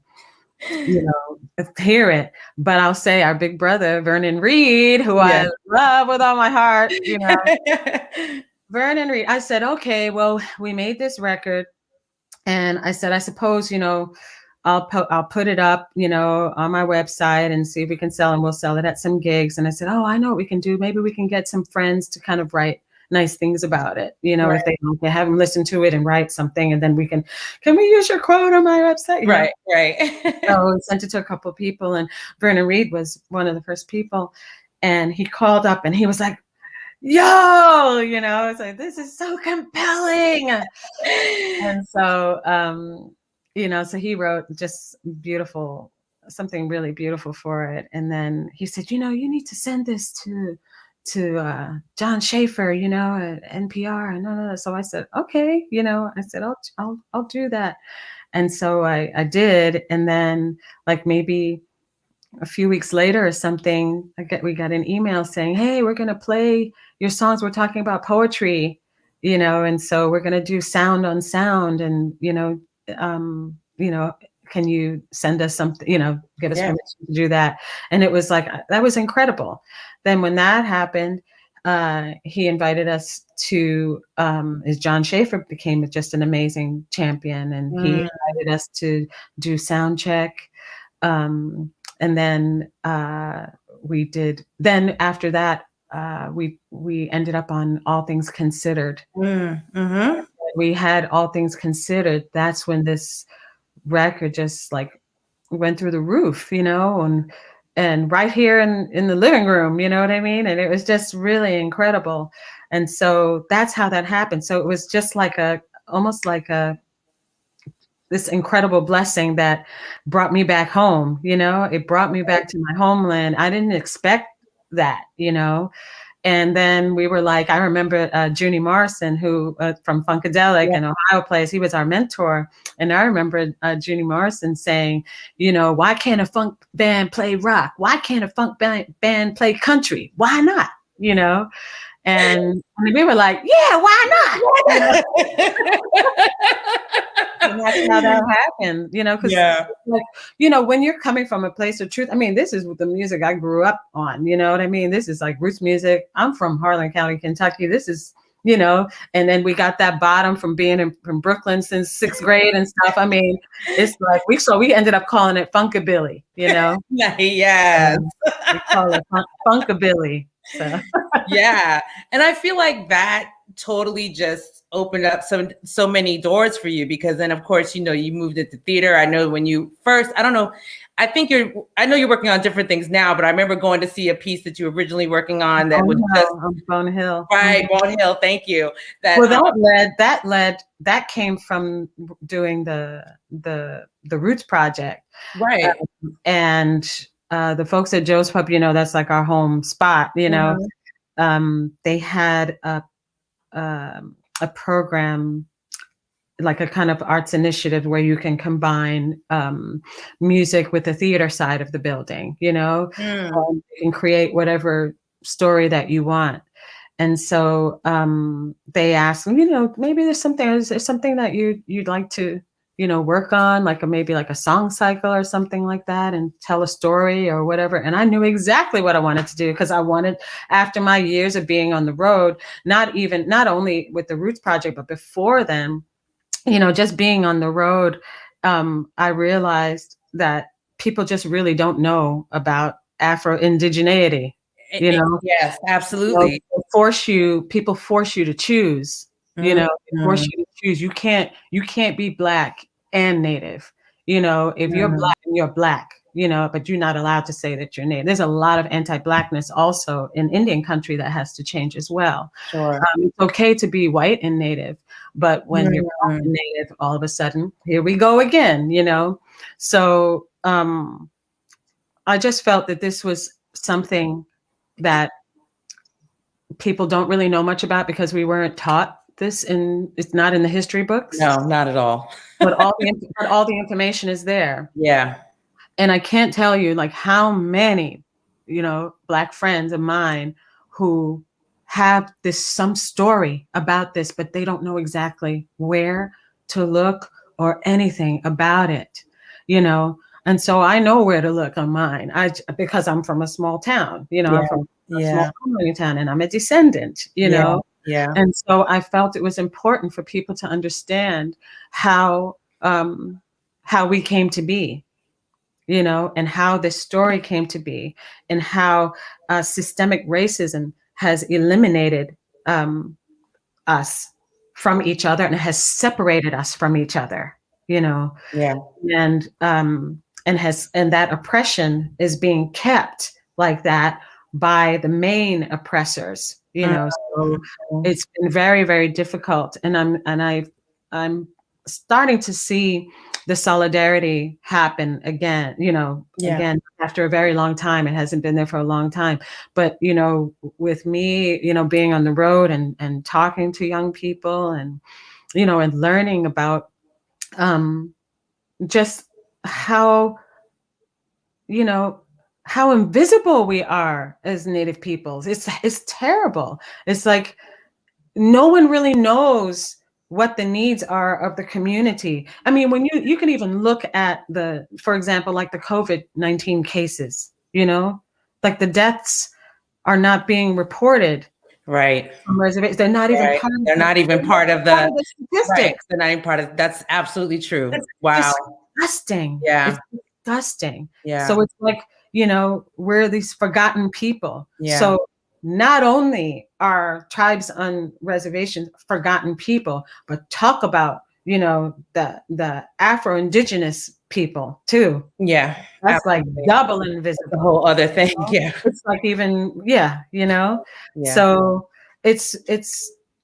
hear it, but I'll say our big brother Vernon Reed, who I love with all my heart, Vernon Reed, I said, okay, well, we made this record, and I said, I suppose I'll put it up on my website and see if we can sell, and we'll sell it at some gigs. And I said, oh, I know what we can do. Maybe we can get some friends to kind of write nice things about it, if they have them listen to it and write something, and then we can we use your quote on my website? Right. So we sent it to a couple of people, and Vernon Reed was one of the first people, and he called up and he was like, yo, it's like, this is so compelling. And so, so he wrote just something really beautiful for it. And then he said, you need to send this to John Schaefer, at NPR. And so I said, okay, I said, I'll do that. And so I did. And then like maybe a few weeks later or something, we got an email saying, hey, we're going to play your songs. We're talking about poetry, and so we're going to do sound on sound. And, can you send us something, give us permission to do that? And it was like, that was incredible. Then when that happened, he invited us to, John Schaefer became just an amazing champion, and he invited us to do sound check. And then we did, then after that, we ended up on All Things Considered. We had All Things Considered. That's when this record just like went through the roof, and right here in the living room, you know what I mean? And it was just really incredible. And so that's how that happened. So it was just like almost like this incredible blessing that brought me back home. It brought me back to my homeland. I didn't expect that, And then we were like, I remember Junie Morrison, who from Funkadelic and Ohio Plays, he was our mentor. And I remember Junie Morrison saying, why can't a funk band play rock? Why can't a funk band play country? Why not? And we were like, yeah, why not? And that's how that happened, because when you're coming from a place of truth, I mean, this is the music I grew up on, you know what I mean? This is like roots music. I'm from Harlan County, Kentucky. This is, and then we got that bottom from being from Brooklyn since 6th grade and stuff. I mean, it's like we ended up calling it Funkabilly, Yes. We call it Funkabilly. So yeah. And I feel like that totally just opened up so many doors for you, because then of course, you know, you moved into theater. I know when you first, I don't know, I know you're working on different things now, but I remember going to see a piece that you were originally working on that was just Bone Hill. right, Bone Hill. Thank you. That came from doing the Roots project, right. And the folks at Joe's Pub, you know, that's like our home spot. You know, they had a program, like a kind of arts initiative where you can combine music with the theater side of the building, you know, and create whatever story that you want. And so they asked, you know, maybe is there something that you'd like to, you know, work on, like maybe like a song cycle or something like that, and tell a story or whatever. And I knew exactly what I wanted to do, because I wanted, after my years of being on the road, not only with the Roots project, but before then, you know, just being on the road, I realized that people just really don't know about Afro-indigeneity, you know? Yes, absolutely. People force you to choose, you know, force you to choose. You can't be Black and Native, you know, if you're Black and you're Black, you know, but you're not allowed to say that you're Native. There's a lot of anti-Blackness also in Indian country that has to change as well. Sure. It's okay to be white and Native, but when you're Black and Native, all of a sudden, here we go again, you know? So I just felt that this was something that people don't really know much about, because we weren't taught this, it's not in the history books. No, not at all. but all the information is there. Yeah. And I can't tell you like how many, you know, Black friends of mine who have some story about this, but they don't know exactly where to look or anything about it, you know? And so I know where to look on mine. Because I'm from a small town, you know, I'm from a small colonial town, and I'm a descendant, you know? Yeah. And so I felt it was important for people to understand how we came to be, you know, and how this story came to be, and how systemic racism has eliminated us from each other, and has separated us from each other, you know. Yeah. And that oppression is being kept like that by the main oppressors, you know. So it's been very, very difficult, and I'm starting to see the solidarity happen again, you know, again, after a very long time. It hasn't been there for a long time, but, you know, with me, you know, being on the road and talking to young people, and, you know, and learning about just how, you know, how invisible we are as Native peoples. It's terrible. It's like no one really knows what the needs are of the community. I mean, when you can even look at for example, like the COVID-19 cases, you know, like the deaths are not being reported. Right. From reservations. They're not even part of They're not even part of the statistics. Right. They're not even part of, that's absolutely true. Wow. Disgusting. Yeah. It's disgusting. Yeah. So it's like, you know, we're these forgotten people. Yeah. So not only are tribes on reservations forgotten people, but talk about, you know, the Afro-indigenous people too. Yeah. That's absolutely. Like double invisible. The whole other thing. Yeah. It's like even, you know. Yeah. So it's,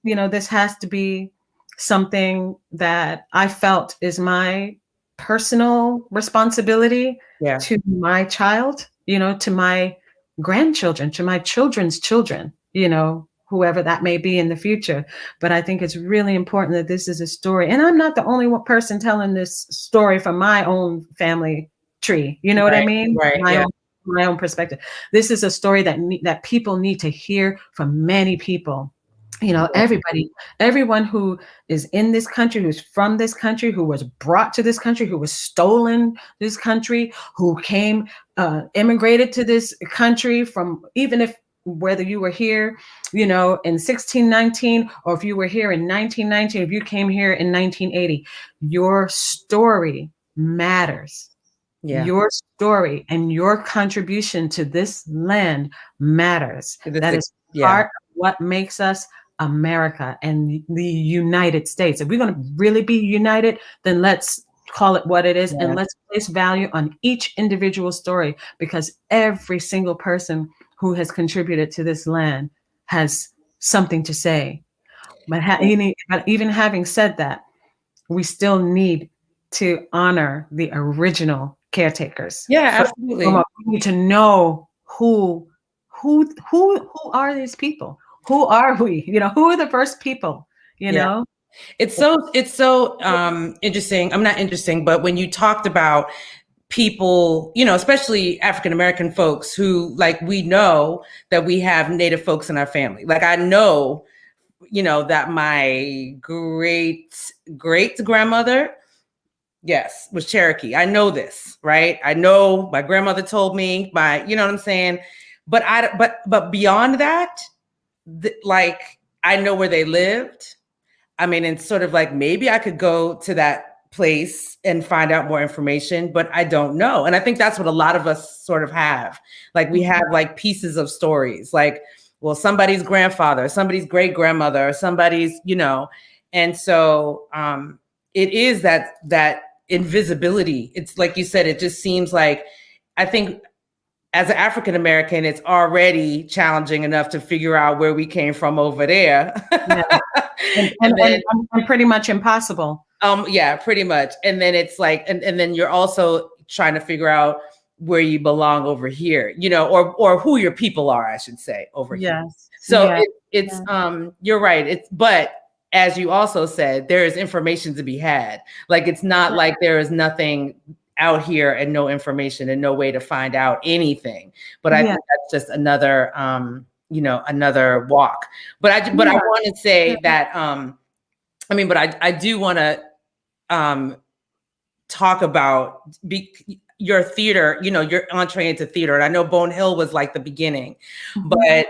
you know, this has to be something that I felt is my personal responsibility to my child, you know, to my grandchildren, to my children's children, you know, whoever that may be in the future. But I think it's really important that this is a story. And I'm not the only one person telling this story from my own family tree. You know what I mean? Right. My own perspective. This is a story that people need to hear from many people. You know, everyone who is in this country, who's from this country, who was brought to this country, who was stolen this country, who came, immigrated to this country from, even if whether you were here, you know, in 1619, or if you were here in 1919, if you came here in 1980, your story matters. Yeah. Your story and your contribution to this land matters. That is part of what makes us America and the United States. If we're going to really be united, then let's call it what it is, and let's place value on each individual story, because every single person who has contributed to this land has something to say. But even having said that, we still need to honor the original caretakers. Yeah, absolutely. We need to know who are these people? Who are we? You know, who are the first people? You know? It's so interesting. I'm not interesting, but when you talked about people, you know, especially African-American folks who, like, we know that we have Native folks in our family. Like, I know, you know, that my great grandmother, yes, was Cherokee. I know this, right? I know my grandmother told me, you know what I'm saying? But but beyond that, like, I know where they lived. I mean, and sort of like, maybe I could go to that place and find out more information, but I don't know. And I think that's what a lot of us sort of have. Like, we have like pieces of stories, like, well, somebody's grandfather, somebody's great grandmother, or somebody's, you know. And so it is that invisibility. It's like you said, it just seems like, I think as an African American, it's already challenging enough to figure out where we came from over there. and pretty much impossible. Yeah, pretty much. And then it's like, and then you're also trying to figure out where you belong over here, you know, or who your people are, I should say, over here. So it's you're right. But as you also said, there is information to be had. Like, it's not like there is nothing out here and no information and no way to find out anything. But I think that's just another, you know, another walk. But I want to say that, I mean, but I do want to talk about your theater, you know, your entree into theater. And I know Bone Hill was like the beginning, but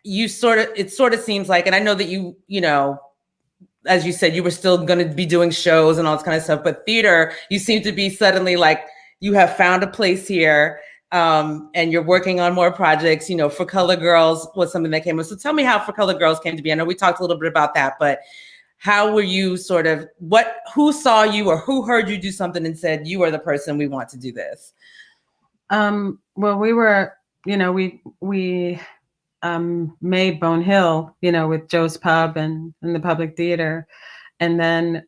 it sort of seems like, and I know that you know, as you said, you were still going to be doing shows and all this kind of stuff, but theater, you seem to be suddenly like, you have found a place here, and you're working on more projects. You know, For Color Girls was something that came up. So tell me how For Color Girls came to be. I know we talked a little bit about that, but how were you sort of, who saw you or who heard you do something and said, you are the person, we want to do this? Well, we were, you know, we made Bone Hill, you know, with Joe's Pub and the Public Theater. And then,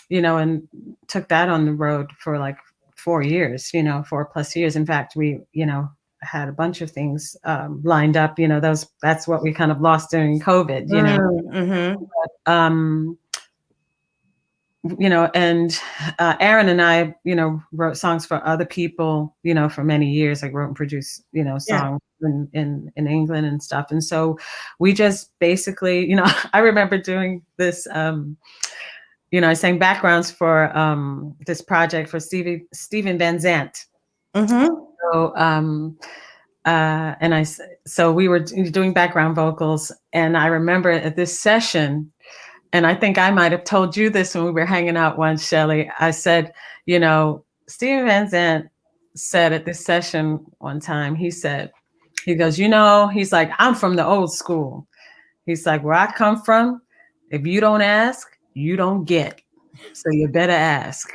you know, and took that on the road for like 4 years, you know, 4+ years. In fact, we, you know, had a bunch of things lined up, you know, that's what we kind of lost during COVID, you know. But, you know, and Aaron and I, you know, wrote songs for other people, you know, for many years. I wrote and produced, you know, songs in England and stuff. And so we just basically, you know, I remember doing this, you know, I sang backgrounds for this project for Steven Van Zandt. So, so we were doing background vocals, and I remember at this session, and I think I might have told you this when we were hanging out once, Shelley. I said, you know, Steven Van Zandt said at this session one time, he goes, you know, he's like, I'm from the old school. He's like, where I come from, if you don't ask, you don't get. So you better ask.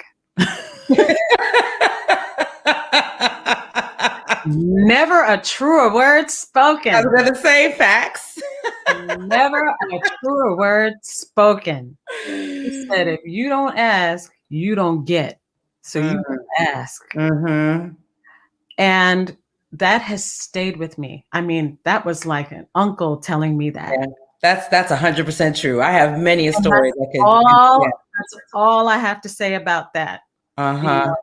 Never a truer word spoken. I was going to say facts. Never a truer word spoken. He said, if you don't ask, you don't get. So you ask. And that has stayed with me. I mean, that was like an uncle telling me that. Yeah, that's 100% true. I have many stories. That's all I have to say about that. You know?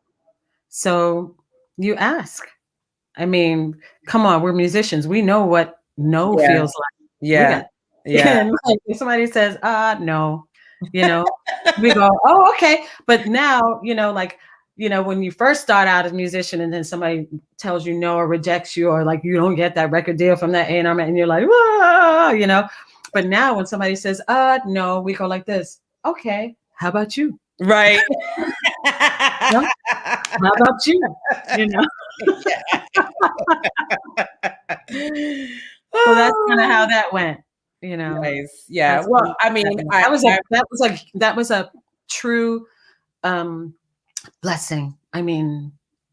So you ask. I mean, come on, we're musicians. We know what no feels like. Yeah. And like, if somebody says, no, you know, we go, oh, okay. But now, you know, like, you know, when you first start out as a musician and then somebody tells you no or rejects you, or like you don't get that record deal from that A&R, and you're like, whoa, you know. But now when somebody says, no, we go like this. Okay, how about you? Right. No? How about you? You know. So that's kind of how that went. you know. Nice. Yeah. That's Well, I mean, that was a true blessing. I mean,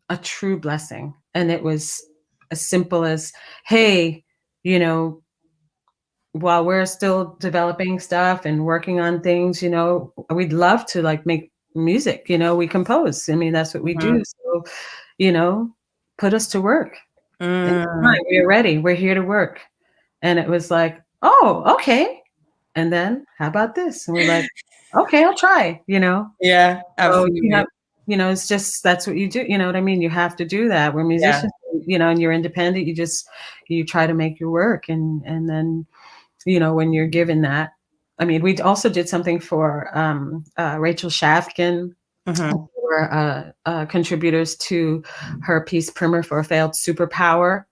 a true blessing. And it was as simple as, hey, you know, while we're still developing stuff and working on things, you know, we'd love to like make music, you know, we compose. I mean, that's what we do. So, you know, put us to work. Fine, we're ready. We're here to work. And it was like, oh, okay. And then how about this? And we're like, okay, I'll try, you know? Yeah, absolutely. So, you know, it's just, that's what you do. You know what I mean? You have to do that. We're musicians, you know, and you're independent. You try to make your work. And then, you know, when you're given that, I mean, we also did something for Rachel Shafkin. Who were contributors to her piece Primer for a Failed Superpower.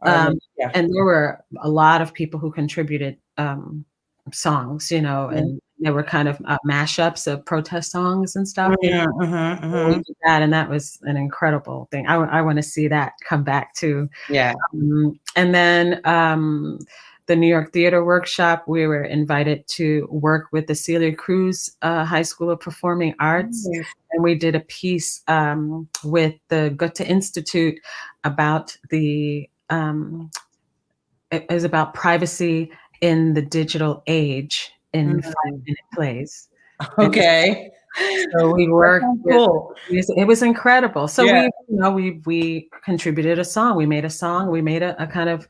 And there were a lot of people who contributed songs, you know, and there were kind of mashups of protest songs and stuff. We did that, and that was an incredible thing. I want to see that come back too. Yeah. And then the New York Theater Workshop, we were invited to work with the Celia Cruz High School of Performing Arts. And we did a piece with the Goethe Institute about it was about privacy in the digital age in 5-minute plays. Okay. So we worked. It was incredible. So we contributed a song. We made a song. We made a kind of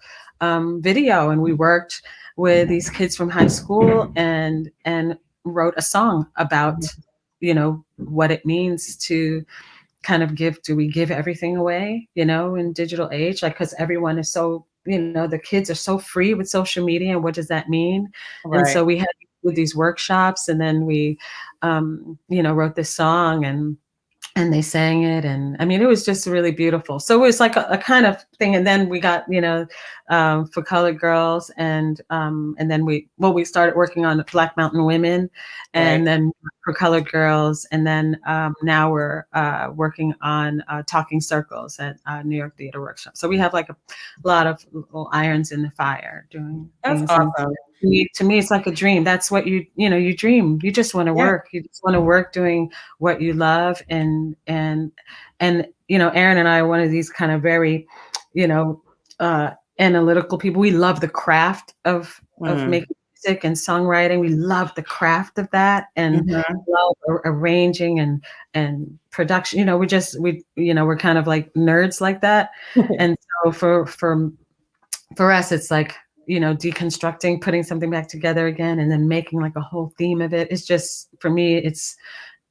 video, and we worked with these kids from high school and wrote a song about, you know, what it means to kind of do we give everything away, you know, in digital age? Like, because everyone is so, you know, the kids are so free with social media, and what does that mean? Right. And so we had with these workshops, and then we, you know, wrote this song, and they sang it. And I mean, it was just really beautiful. So it was like a kind of thing. And then we got, you know, for Colored Girls, and then we started working on Black Mountain Women, and then for Colored Girls. And then now we're working on Talking Circles at New York Theater Workshop. So we have like a lot of little irons in the fire doing things. That's awesome. To me, it's like a dream. That's what you dream. You just want to work. You just want to work doing what you love. And you know, Aaron and I are one of these kind of very, you know, analytical people. We love the craft of making music and songwriting. We love the craft of that, and love arranging and production. You know, we're kind of like nerds like that. And so for us, it's like, you know, deconstructing, putting something back together again, and then making like a whole theme of it. It's just, for me,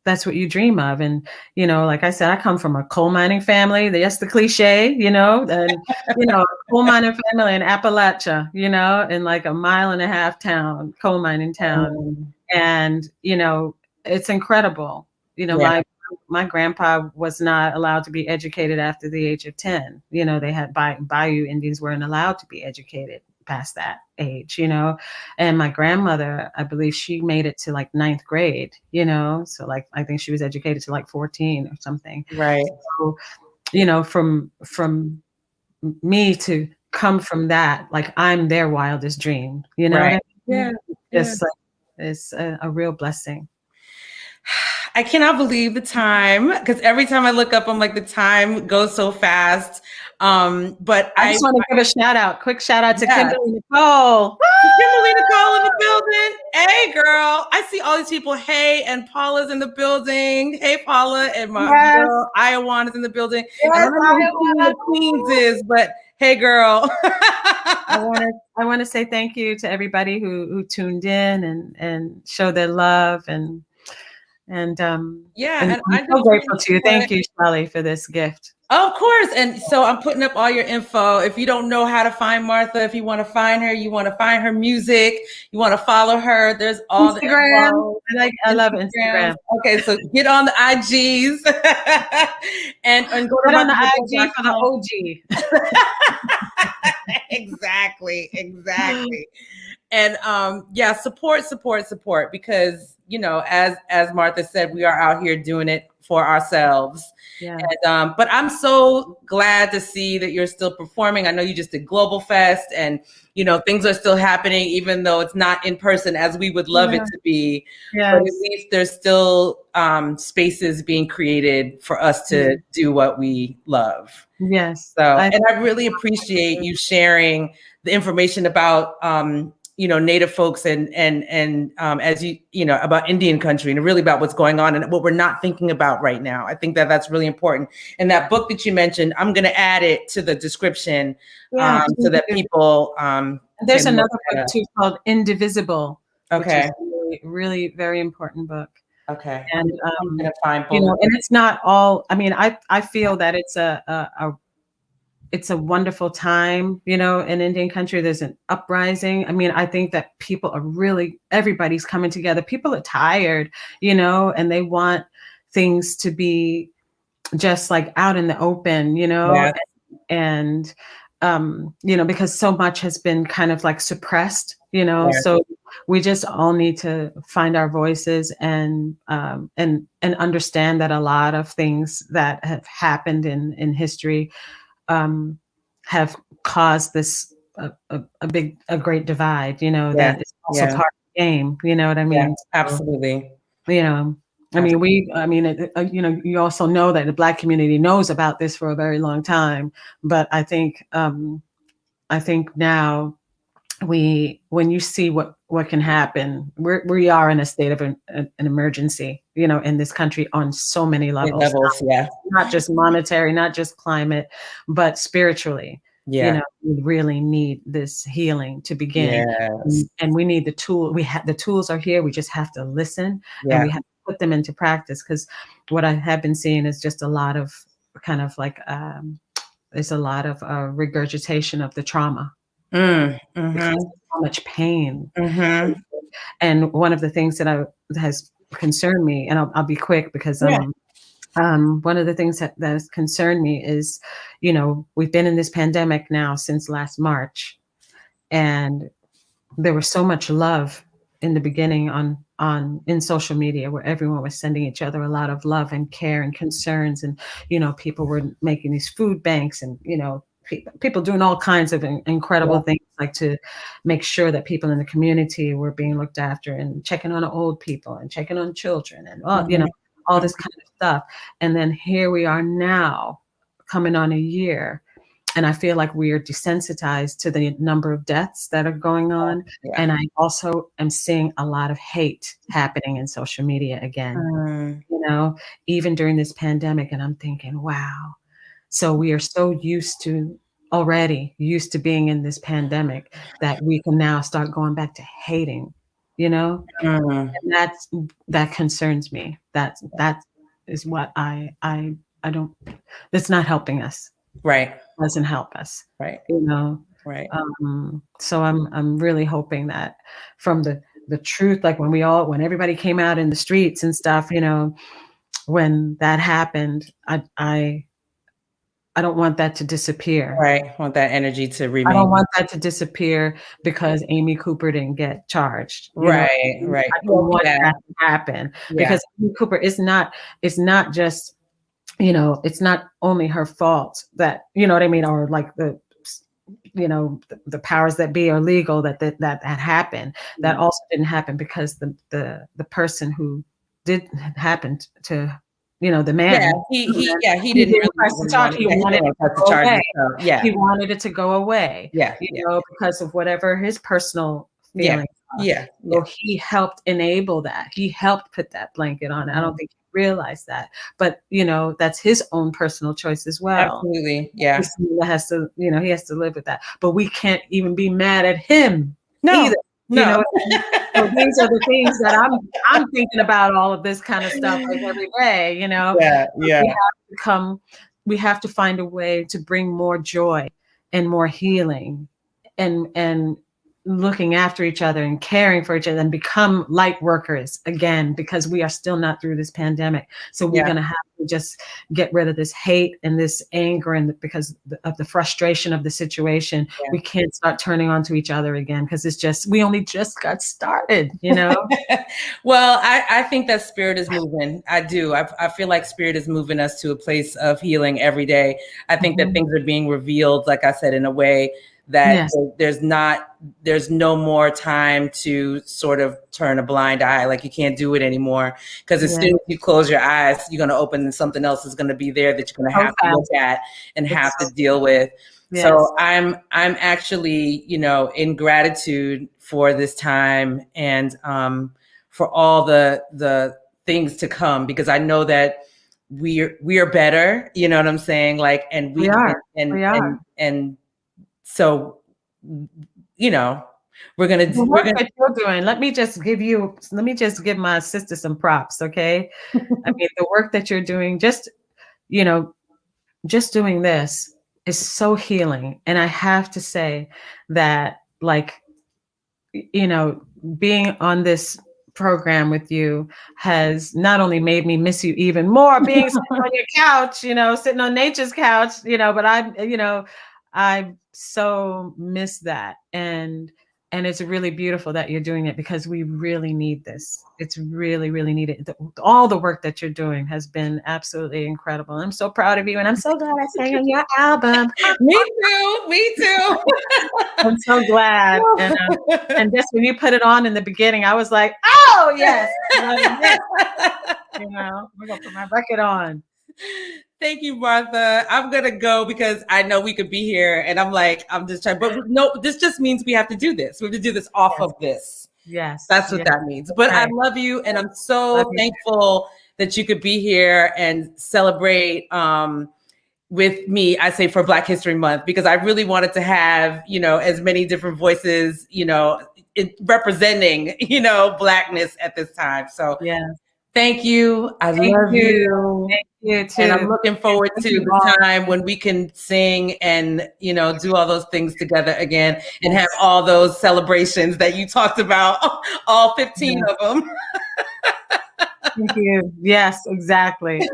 that's what you dream of. And, you know, like I said, I come from a coal mining family. That's the cliche, you know, and, you know, coal mining family in Appalachia, you know, in like a 1.5 town, coal mining town. And, you know, it's incredible. You know, my grandpa was not allowed to be educated after the age of 10. You know, they had Bayou Indians weren't allowed to be educated past that age, you know. And my grandmother, I believe she made it to like 9th grade, you know. So like, I think she was educated to like 14 or something. Right. So, you know, from me to come from that, like I'm their wildest dream, you know. Right. Yeah. Just like, it's a real blessing. I cannot believe the time, because every time I look up, I'm like, the time goes so fast. But I just want to give a quick shout out to Kimberly NIcole. Kimberly NIcole in the building. Hey, girl. I see all these people. Hey, and Paula's in the building. Hey, Paula, and my girl Iowan is in the building. Yes, I don't know who the Queens is, but hey, girl. I want to say thank you to everybody who tuned in and showed their love and I'm so grateful to you. Thank you, Shelley, for this gift. Of course. And so I'm putting up all your info. If you don't know how to find Martha, if you want to find her, you want to find her music, you want to follow her, there's all Instagram. the info. I love Instagram. Okay, so get on the IGs and go to on the IG for the OG. Exactly. And support, because, you know, as Martha said, we are out here doing it for ourselves. Yeah. And, but I'm so glad to see that you're still performing. I know you just did Global Fest, and things are still happening, even though it's not in person as we would love it to be. Yes. But at least there's still spaces being created for us to do what we love. Yes. So, and I really appreciate you sharing the information about Native folks and as about Indian country, and really about what's going on and what we're not thinking about right now. I think that that's really important. And that book that you mentioned, I'm going to add it to the description so that people. There's another book too called Indivisible. Okay. Which is a really very important book. Okay. And I'm going to find both. and it's not all. I mean, I feel that it's a wonderful time, in Indian country. There's an uprising. I mean, I think that people are everybody's coming together. People are tired, and they want things to be just like out in the open, Yeah. and because so much has been kind of like suppressed, Yeah. So we just all need to find our voices and understand that a lot of things that have happened in history have caused this a great divide, that is also part of the game. You know what I mean? Yeah, absolutely. You also know that the Black community knows about this for a very long time, but I think now when you see what can happen, we are in a state of an emergency, in this country on so many levels. Not just monetary, not just climate, but spiritually. Yeah. We really need this healing to begin. Yes. And we need the tool. The tools are here. We just have to listen and we have to put them into practice. Because what I have been seeing is just a lot of kind of like, there's a lot of regurgitation of the trauma. Because there's so much pain. And one of the things that has concerned me, and I'll be quick because one of the things that has concerned me is, we've been in this pandemic now since last March, and there was so much love in the beginning in social media, where everyone was sending each other a lot of love and care and concerns, and people were making these food banks, and people doing all kinds of incredible things, like to make sure that people in the community were being looked after, and checking on old people and checking on children, and all this kind of stuff. And then here we are now, coming on a year, and I feel like we are desensitized to the number of deaths that are going on. And I also am seeing a lot of hate happening in social media again, even during this pandemic. And I'm thinking, wow. So we are so used to being in this pandemic that we can now start going back to hating, and that concerns me. That is what I don't, that's not helping us. Right. Doesn't help us. Right. Right. So I'm really hoping that from the truth, like when everybody came out in the streets and stuff, when that happened, I don't want that to disappear. Right. I want that energy to remain. I don't want that to disappear because Amy Cooper didn't get charged. Right. I don't want that to happen because Amy Cooper it's not just, it's not only her fault that, or like the powers that be are legal that happened. That also didn't happen because the person who did happen to, the man. He didn't really press the charge. He wanted it to go away. So, he wanted it to go away. Because of whatever his personal feelings are. So he helped enable that. He helped put that blanket on. I don't think he realized that, but that's his own personal choice as well. Absolutely, yeah. He has to, he has to live with that. But we can't even be mad at him either. No. So these are the things that I'm thinking about, all of this kind of stuff like every day, we have to find a way to bring more joy and more healing and looking after each other and caring for each other and become light workers again, because we are still not through this pandemic. So we're going to have to just get rid of this hate and this anger, and because of the frustration of the situation, we can't start turning on to each other again, because it's just, we only just got started, you know? Well, I think that spirit is moving. I do. I feel like spirit is moving us to a place of healing every day. I think that things are being revealed, like I said, in a way that there's no more time to sort of turn a blind eye. Like, you can't do it anymore, because as soon as you close your eyes, you're going to open and something else is going to be there that you're going to have to look at and have to deal with. So I'm actually, you know, in gratitude for this time and for all the things to come, because I know that we are better, you know what I'm saying? Like, and we are. And so, you know, we're going to do what you're doing. Let me just give my sister some props. Okay. I mean, the work that you're doing, just doing this is so healing. And I have to say that, like, you know, being on this program with you has not only made me miss you even more, being sitting on your couch, you know, sitting on nature's couch, you know, but I so miss that. And it's really beautiful that you're doing it, because we really need this. It's really, really needed. All the work that you're doing has been absolutely incredible. I'm so proud of you. And I'm so glad I sang on your album. Me too. I'm so glad. And just when you put it on in the beginning, I was like, oh, yes. You know, we're going to put my record on. Thank you, Martha. I'm going to go because I know we could be here, and I'm just trying, but no, this just means we have to do this. We have to do this off of this. Yes. That's what that means. But I love you, and I'm so thankful that you could be here and celebrate with me, I say, for Black History Month, because I really wanted to have, you know, as many different voices, you know, representing, you know, Blackness at this time. So thank you. I love you. Thank you too. And I'm looking forward to the time when we can sing and, you know, do all those things together again and have all those celebrations that you talked about, all 15 of them. Thank you. Yes, exactly.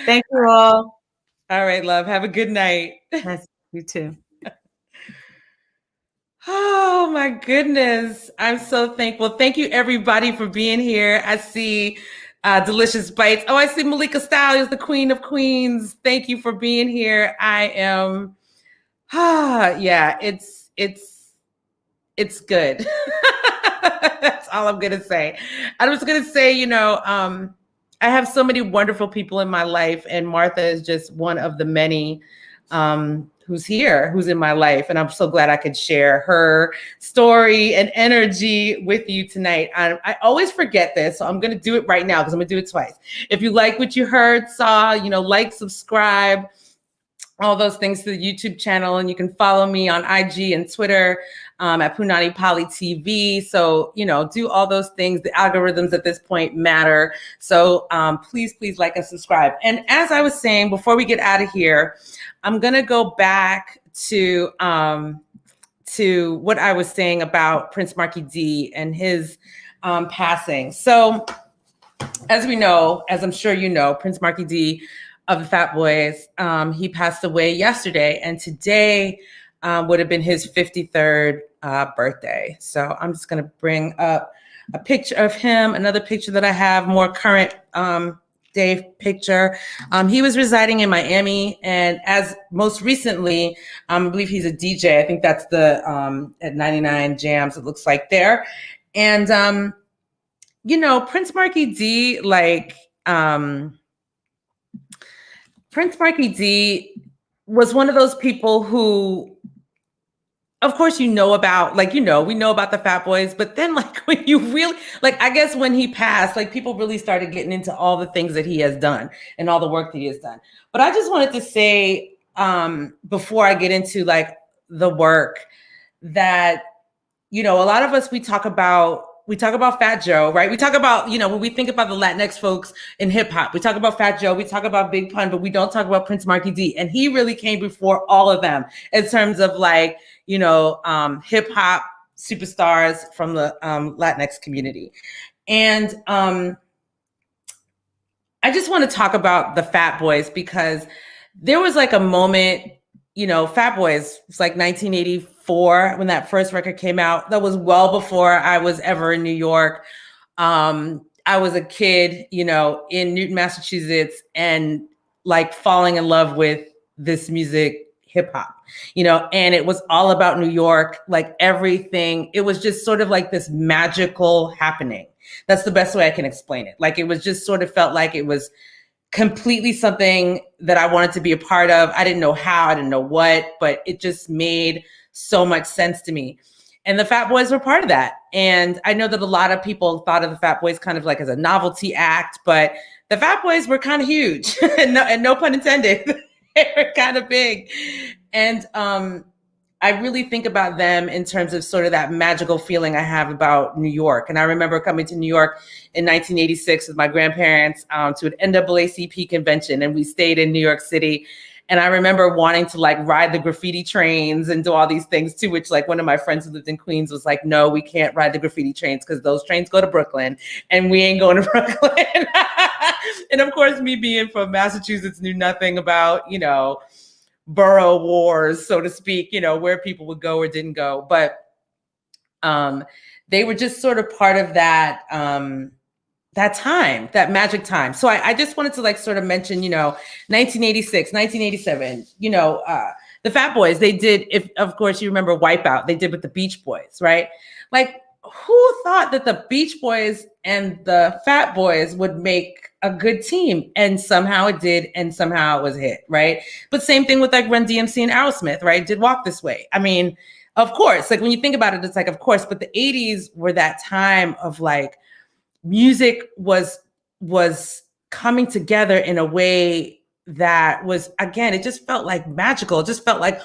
Thank you all. All right, love. Have a good night. Yes, you too. Oh my goodness. I'm so thankful. Thank you everybody for being here. I see Delicious Bites. Oh, I see Malika Styles, the Queen of Queens. Thank you for being here. I am, it's good. That's all I'm going to say. I was going to say, you know, I have so many wonderful people in my life, and Martha is just one of the many who's here, who's in my life. And I'm so glad I could share her story and energy with you tonight. I always forget this, so I'm going to do it right now because I'm going to do it twice. If you like what you heard, saw, you know, like, subscribe, all those things to the YouTube channel. And you can follow me on IG and Twitter at Punanny TV. So, you know, do all those things. The algorithms at this point matter. So please, please like and subscribe. And as I was saying, before we get out of here, I'm going to go back to what I was saying about Prince Markie Dee and his passing. So as we know, as I'm sure you know, Prince Markie Dee of the Fat Boys, he passed away yesterday, and today would have been his 53rd birthday. So I'm just going to bring up a picture of him, another picture that I have, more current day picture. He was residing in Miami, and as most recently, I believe he's a DJ. I think that's the at 99 Jams, it looks like there. And, you know, Prince Markie Dee, like, Prince Markie Dee was one of those people who, of course, you know about, like, you know, we know about the Fat Boys, but then, like, when you really, like, I guess when he passed, like, people really started getting into all the things that he has done and all the work that he has done. But I just wanted to say, before I get into, like, the work, that, you know, a lot of us, we talk about we talk about Fat Joe, right? We talk about, when we think about the Latinx folks in hip hop, we talk about Fat Joe, we talk about Big Pun, but we don't talk about Prince Marky D. And he really came before all of them in terms of like, hip hop superstars from the Latinx community. And I just want to talk about the Fat Boys because there was like a moment, Fat Boys was like 1984 when that first record came out. That was well before I was ever in New York. I was a kid, in Newton, Massachusetts, and like falling in love with this music, hip hop, and it was all about New York, like everything. It was just sort of like this magical happening. That's the best way I can explain it. Like it was just sort of felt like it was completely something that I wanted to be a part of. I didn't know how, I didn't know what, but it just made so much sense to me. And the Fat Boys were part of that. And I know that a lot of people thought of the Fat Boys kind of like as a novelty act, but the Fat Boys were kind of huge and no pun intended. They were kind of big. And I really think about them in terms of sort of that magical feeling I have about New York. And I remember coming to New York in 1986 with my grandparents to an NAACP convention, and we stayed in New York City. And I remember wanting to like ride the graffiti trains and do all these things too, which like one of my friends who lived in Queens was like, no, we can't ride the graffiti trains because those trains go to Brooklyn and we ain't going to Brooklyn. And of course, me being from Massachusetts, knew nothing about, borough wars, so to speak, where people would go or didn't go. But they were just sort of part of that, that time, that magic time. So I just wanted to like sort of mention, 1986, 1987, the Fat Boys, they did, if of course you remember Wipeout, they did with the Beach Boys, right? Like who thought that the Beach Boys and the Fat Boys would make a good team? And somehow it did, and somehow it was a hit, right? But same thing with like Run DMC and Aerosmith, right? Did Walk This Way. I mean, of course, like when you think about it, it's like, of course, but the 80s were that time of like music was coming together in a way that was, again, it just felt like magical. It just felt like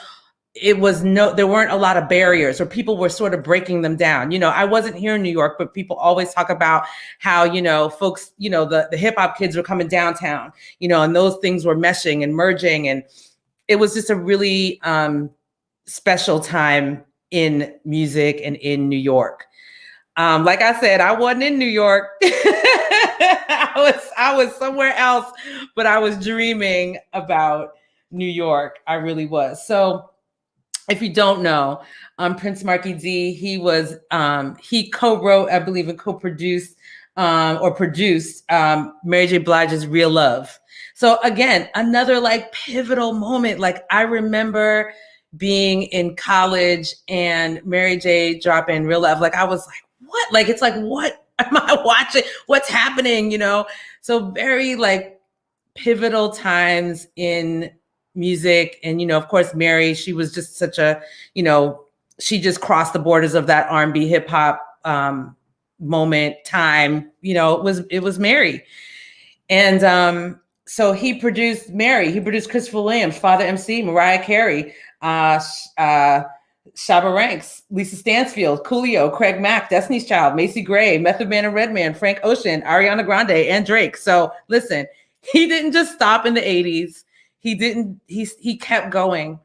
there weren't a lot of barriers, or people were sort of breaking them down. I wasn't here in New York, but people always talk about how, folks, the hip hop kids were coming downtown, and those things were meshing and merging. And it was just a really special time in music and in New York. Like I said, I wasn't in New York. I was somewhere else, but I was dreaming about New York. I really was. So if you don't know, Prince Marky D, he co-wrote, I believe, and co-produced or produced Mary J. Blige's Real Love. So again, another like pivotal moment. Like I remember being in college and Mary J. dropping Real Love. Like I was like, what? Like, it's like, what am I watching? What's happening? So very like pivotal times in music. And, of course, Mary, she was just such a, she just crossed the borders of that R&B hip hop moment time. It was Mary. And so he produced Mary. He produced Christopher Williams, Father MC, Mariah Carey, Shabba Ranks, Lisa Stansfield, Coolio, Craig Mack, Destiny's Child, Macy Gray, Method Man and Redman, Frank Ocean, Ariana Grande, and Drake. So listen, he didn't just stop in the 80s. He kept going.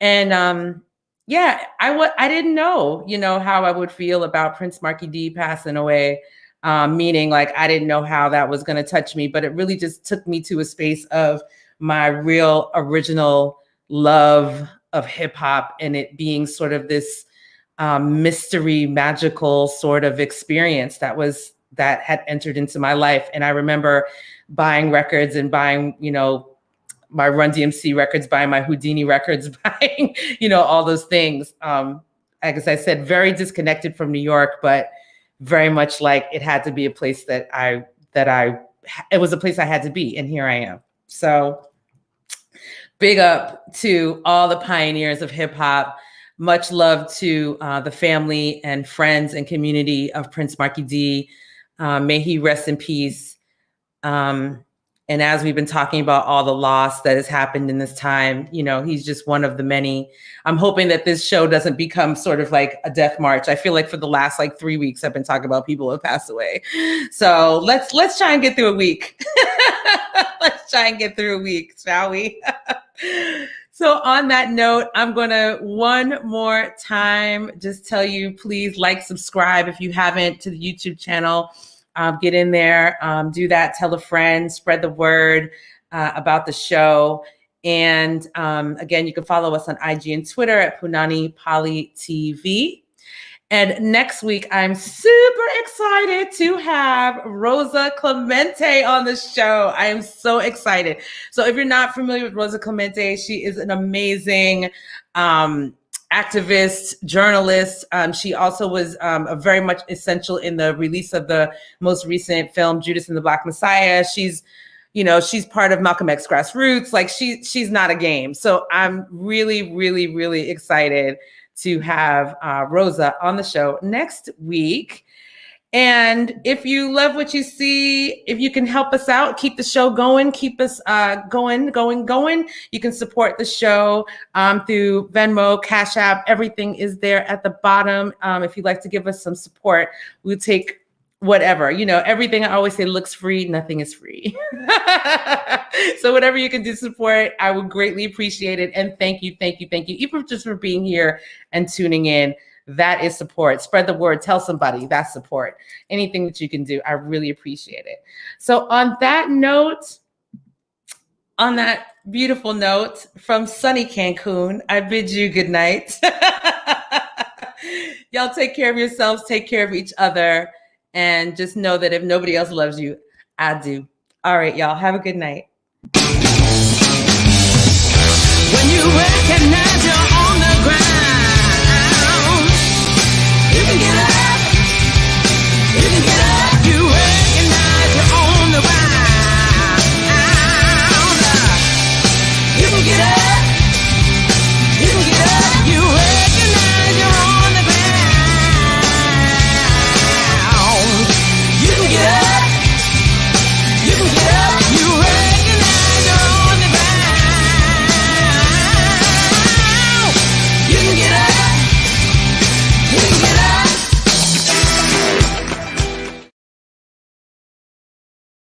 And I didn't know, how I would feel about Prince Marky D passing away. Meaning like, I didn't know how that was going to touch me, but it really just took me to a space of my real original love of hip hop, and it being sort of this mystery, magical sort of experience that had entered into my life. And I remember buying records and buying, my Run DMC records, buying my Houdini records, buying, all those things. As I said, very disconnected from New York, but very much like it had to be a place it was a place I had to be. And here I am. So big up to all the pioneers of hip hop. Much love to the family and friends and community of Prince Marky D. May he rest in peace. And as we've been talking about all the loss that has happened in this time, you know, he's just one of the many. I'm hoping that this show doesn't become sort of like a death march. I feel like for the last like 3 weeks, I've been talking about people who have passed away. So let's try and get through a week. Let's try and get through a week, shall we? So on that note, I'm going to one more time just tell you, please like, subscribe if you haven't to the YouTube channel. Get in there, do that, tell a friend, spread the word about the show. And again, you can follow us on IG and Twitter at Punanny Politixxx. And next week, I'm super excited to have Rosa Clemente on the show. I am so excited. So if you're not familiar with Rosa Clemente, she is an amazing activist, journalist. She also was very much essential in the release of the most recent film, Judas and the Black Messiah. She's part of Malcolm X Grassroots. Like she's not a game. So I'm really, really, really excited to have Rosa on the show next week. And if you love what you see, if you can help us out, keep the show going, keep us going. You can support the show through Venmo, CashApp. Everything is there at the bottom. If you'd like to give us some support, we'll take whatever. You know, everything I always say looks free. Nothing is free. So whatever you can do to support, I would greatly appreciate it. And thank you. Even just for being here and tuning in. That is support. Spread the word. Tell somebody. That's support. Anything that you can do, I really appreciate it. So on that note, on that beautiful note from sunny Cancun, I bid you good night. Y'all take care of yourselves. Take care of each other. And just know that if nobody else loves you, I do. All right, y'all. Have a good night. When you recognize you're on the ground, you can get up, you can get